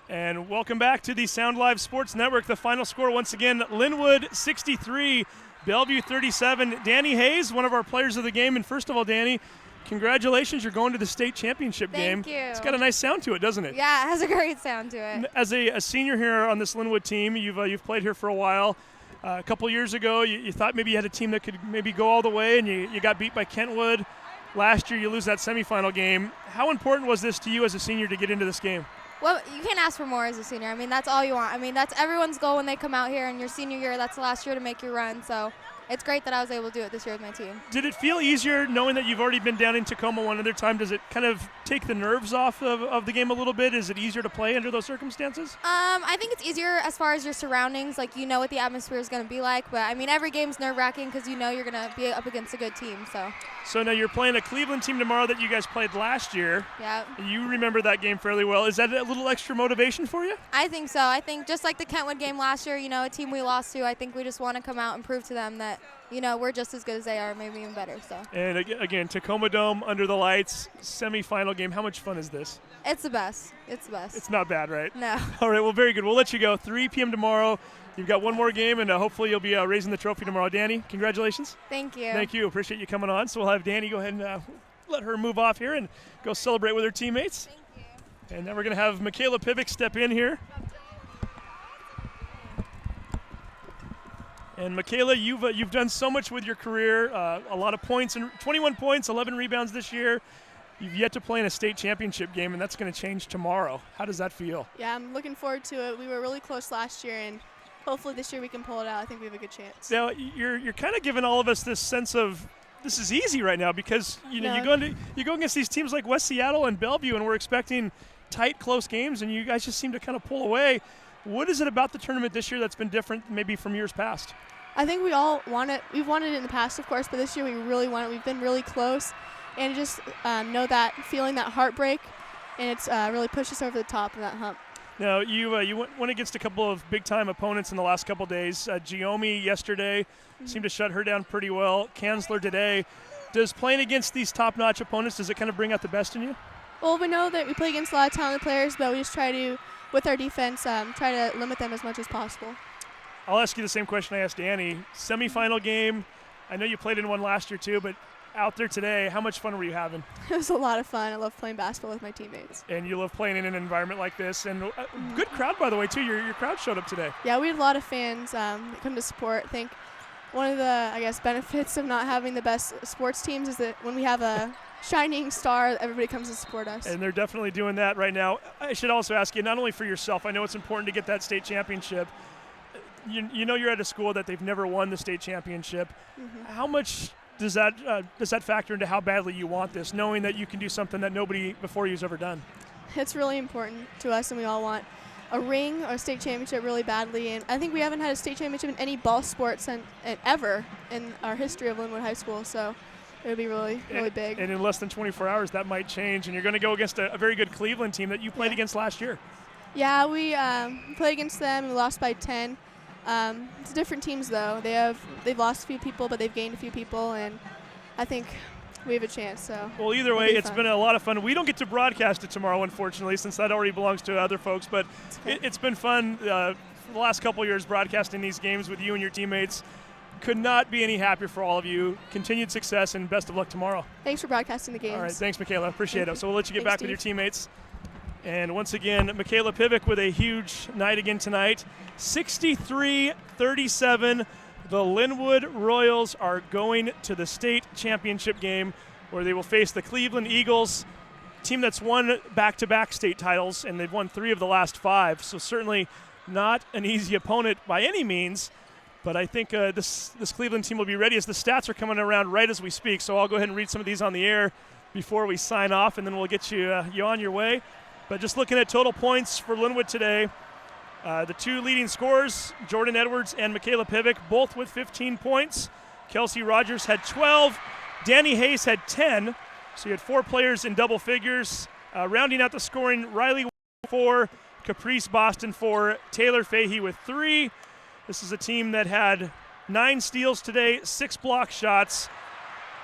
Speaker 1: And welcome back to the Sound Live Sports Network. The final score once again, Lynnwood 63, Bellevue 37. Danny Hayes, one of our players of the game. And first of all, Danny, congratulations, you're going to the state championship game.
Speaker 4: Thank you.
Speaker 1: It's got a nice sound to it, doesn't it?
Speaker 4: Yeah, it has a great sound to it.
Speaker 1: As a senior here on this Lynnwood team, you've played here for a while. A couple years ago, you thought maybe you had a team that could maybe go all the way, and you got beat by Kentwood. Last year, you lose that semifinal game. How important was this to you as a senior to get into this game?
Speaker 10: Well, you can't ask for more as a senior. I mean, that's all you want. I mean, that's everyone's goal when they come out here in your senior year. That's the last year to make your run. So it's great that I was able to do it this year with my team.
Speaker 1: Did it feel easier knowing that you've already been down in Tacoma one other time? Does it kind of take the nerves off of the game a little bit? Is it easier to play under those circumstances?
Speaker 10: I think it's easier as far as your surroundings. Like, you know what the atmosphere is going to be like. But, I mean, every game's nerve-wracking because you know you're going to be up against a good team.
Speaker 1: So now you're playing a Cleveland team tomorrow that you guys played last year.
Speaker 10: Yeah.
Speaker 1: You remember that game fairly well. Is that a little extra motivation for you?
Speaker 10: I think so. I think just like the Kentwood game last year, you know, a team we lost to, I think we just want to come out and prove to them that, you know, we're just as good as they are, maybe even better. So. And
Speaker 1: again, Tacoma Dome, under the lights, semifinal game. How much fun is this?
Speaker 10: It's the best. It's the best.
Speaker 1: It's not bad, right?
Speaker 10: No.
Speaker 1: All right, well, very good. We'll let you go. 3 p.m. tomorrow. You've got one more game, and hopefully you'll be raising the trophy tomorrow. Danny, congratulations.
Speaker 10: Thank you.
Speaker 1: Thank you. Appreciate you coming on. So we'll have Danny go ahead and let her move off here and go celebrate with her teammates.
Speaker 10: Thank you.
Speaker 1: And then we're going to have Michaela Pivick step in here. And Michaela, you've done so much with your career, a lot of points, and 21 points, 11 rebounds this year. You've yet to play in a state championship game, and that's going to change tomorrow. How does that feel?
Speaker 11: Yeah, I'm looking forward to it. We were really close last year, and hopefully this year we can pull it out. I think we have a good chance.
Speaker 1: Now, you're kind of giving all of us this sense of this is easy right now because you go against these teams like West Seattle and Bellevue, and we're expecting tight, close games, and you guys just seem to kind of pull away. What is it about the tournament this year that's been different maybe from years past?
Speaker 11: I think we all want it. We've wanted it in the past, of course, but this year we really want it. We've been really close, and just know that feeling that heartbreak, and it's really pushed us over the top of that hump.
Speaker 1: Now, you went against a couple of big-time opponents in the last couple of days. Giomi yesterday seemed to shut her down pretty well. Kanzler today. Does playing against these top-notch opponents, does it kind of bring out the best in you?
Speaker 11: Well, we know that we play against a lot of talented players, but we just try to, with our defense, try to limit them as much as possible.
Speaker 1: I'll ask you the same question I asked Danny. Semifinal game, I know you played in one last year too, but out there today, how much fun were you having?
Speaker 11: It was a lot of fun. I love playing basketball with my teammates.
Speaker 1: And you love playing in an environment like this. And good crowd, by the way, too. Your crowd showed up today.
Speaker 11: Yeah, we had a lot of fans that come to support. I think one of the, benefits of not having the best sports teams is that when we have a shining star, everybody comes to support us.
Speaker 1: And they're definitely doing that right now. I should also ask you, not only for yourself, I know it's important to get that state championship. You know you're at a school that they've never won the state championship. Mm-hmm. How much does that factor into how badly you want this, knowing that you can do something that nobody before you has ever done?
Speaker 11: It's really important to us, and we all want a ring or a state championship really badly. And I think we haven't had a state championship in any ball sports ever in our history of Lynnwood High School. So it would be really big.
Speaker 1: And in less than 24 hours, that might change. And you're going to go against a very good Cleveland team that you played against last year.
Speaker 11: Yeah, we played against them and we lost by 10. It's different teams though. They've lost a few people, but they've gained a few people, and I think we have a chance. So.
Speaker 1: Well, either way, it's been a lot of fun. We don't get to broadcast it tomorrow, unfortunately, since that already belongs to other folks. But it's been fun for the last couple of years broadcasting these games with you and your teammates. Could not be any happier for all of you. Continued success and best of luck tomorrow.
Speaker 11: Thanks for broadcasting the games.
Speaker 1: All right, thanks, Michaela. Appreciate it. So we'll let you get back with your teammates. And once again, Michaela Pivic with a huge night again tonight. 63-37. The Lynnwood Royals are going to the state championship game where they will face the Cleveland Eagles, team that's won back-to-back state titles, and they've won 3 of the last 5. So certainly not an easy opponent by any means. But I think this Cleveland team will be ready as the stats are coming around right as we speak. So I'll go ahead and read some of these on the air before we sign off, and then we'll get you on your way. But just looking at total points for Lynnwood today, the 2 leading scorers, Jordan Edwards and Michaela Pivic, both with 15 points. Kelsey Rogers had 12. Danny Hayes had 10. So you had 4 players in double figures. Rounding out the scoring, Riley 4, Caprice Boston 4, Taylor Fahey with 3. This is a team that had 9 steals today, 6 block shots,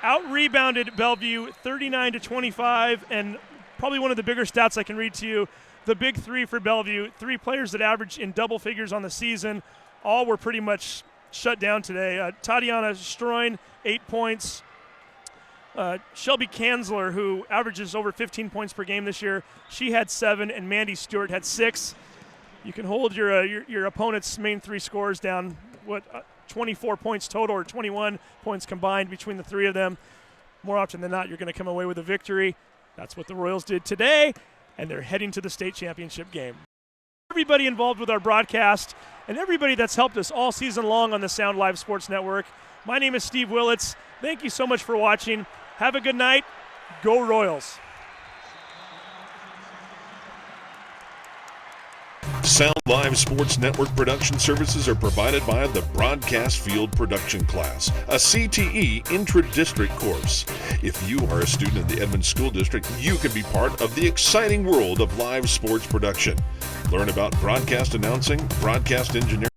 Speaker 1: out-rebounded Bellevue 39-25, and probably one of the bigger stats I can read to you, the big 3 for Bellevue, 3 players that averaged in double figures on the season, all were pretty much shut down today. Tatiana Stroin, 8 points. Shelby Kanzler, who averages over 15 points per game this year, she had 7, and Mandy Stewart had 6. You can hold your opponent's main 3 scores down, 24 points total or 21 points combined between the 3 of them. More often than not, you're going to come away with a victory. That's what the Royals did today, and they're heading to the state championship game. Everybody involved with our broadcast and everybody that's helped us all season long on the Sound Live Sports Network. My name is Steve Willits. Thank you so much for watching. Have a good night. Go Royals.
Speaker 2: Sound Live Sports Network production services are provided by the Broadcast Field Production Class, a CTE intra-district course. If you are a student in the Edmonds School District, you can be part of the exciting world of live sports production. Learn about broadcast announcing, broadcast engineering,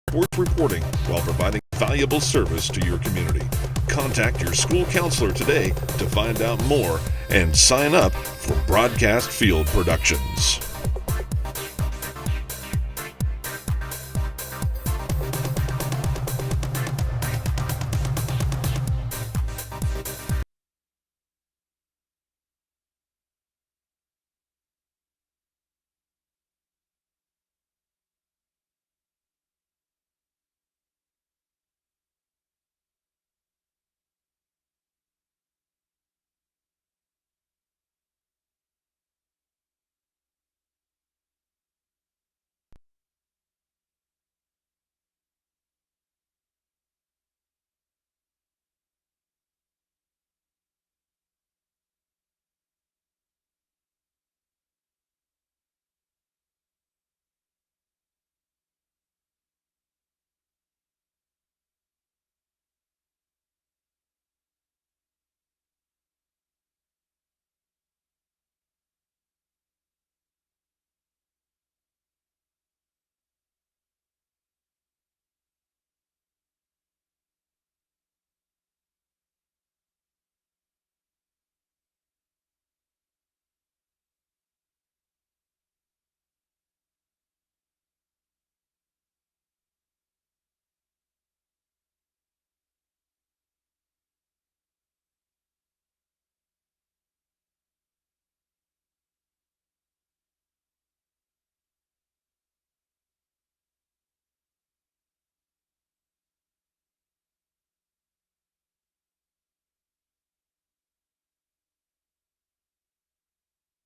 Speaker 2: and sports reporting while providing valuable service to your community. Contact your school counselor today to find out more and sign up for Broadcast Field Productions.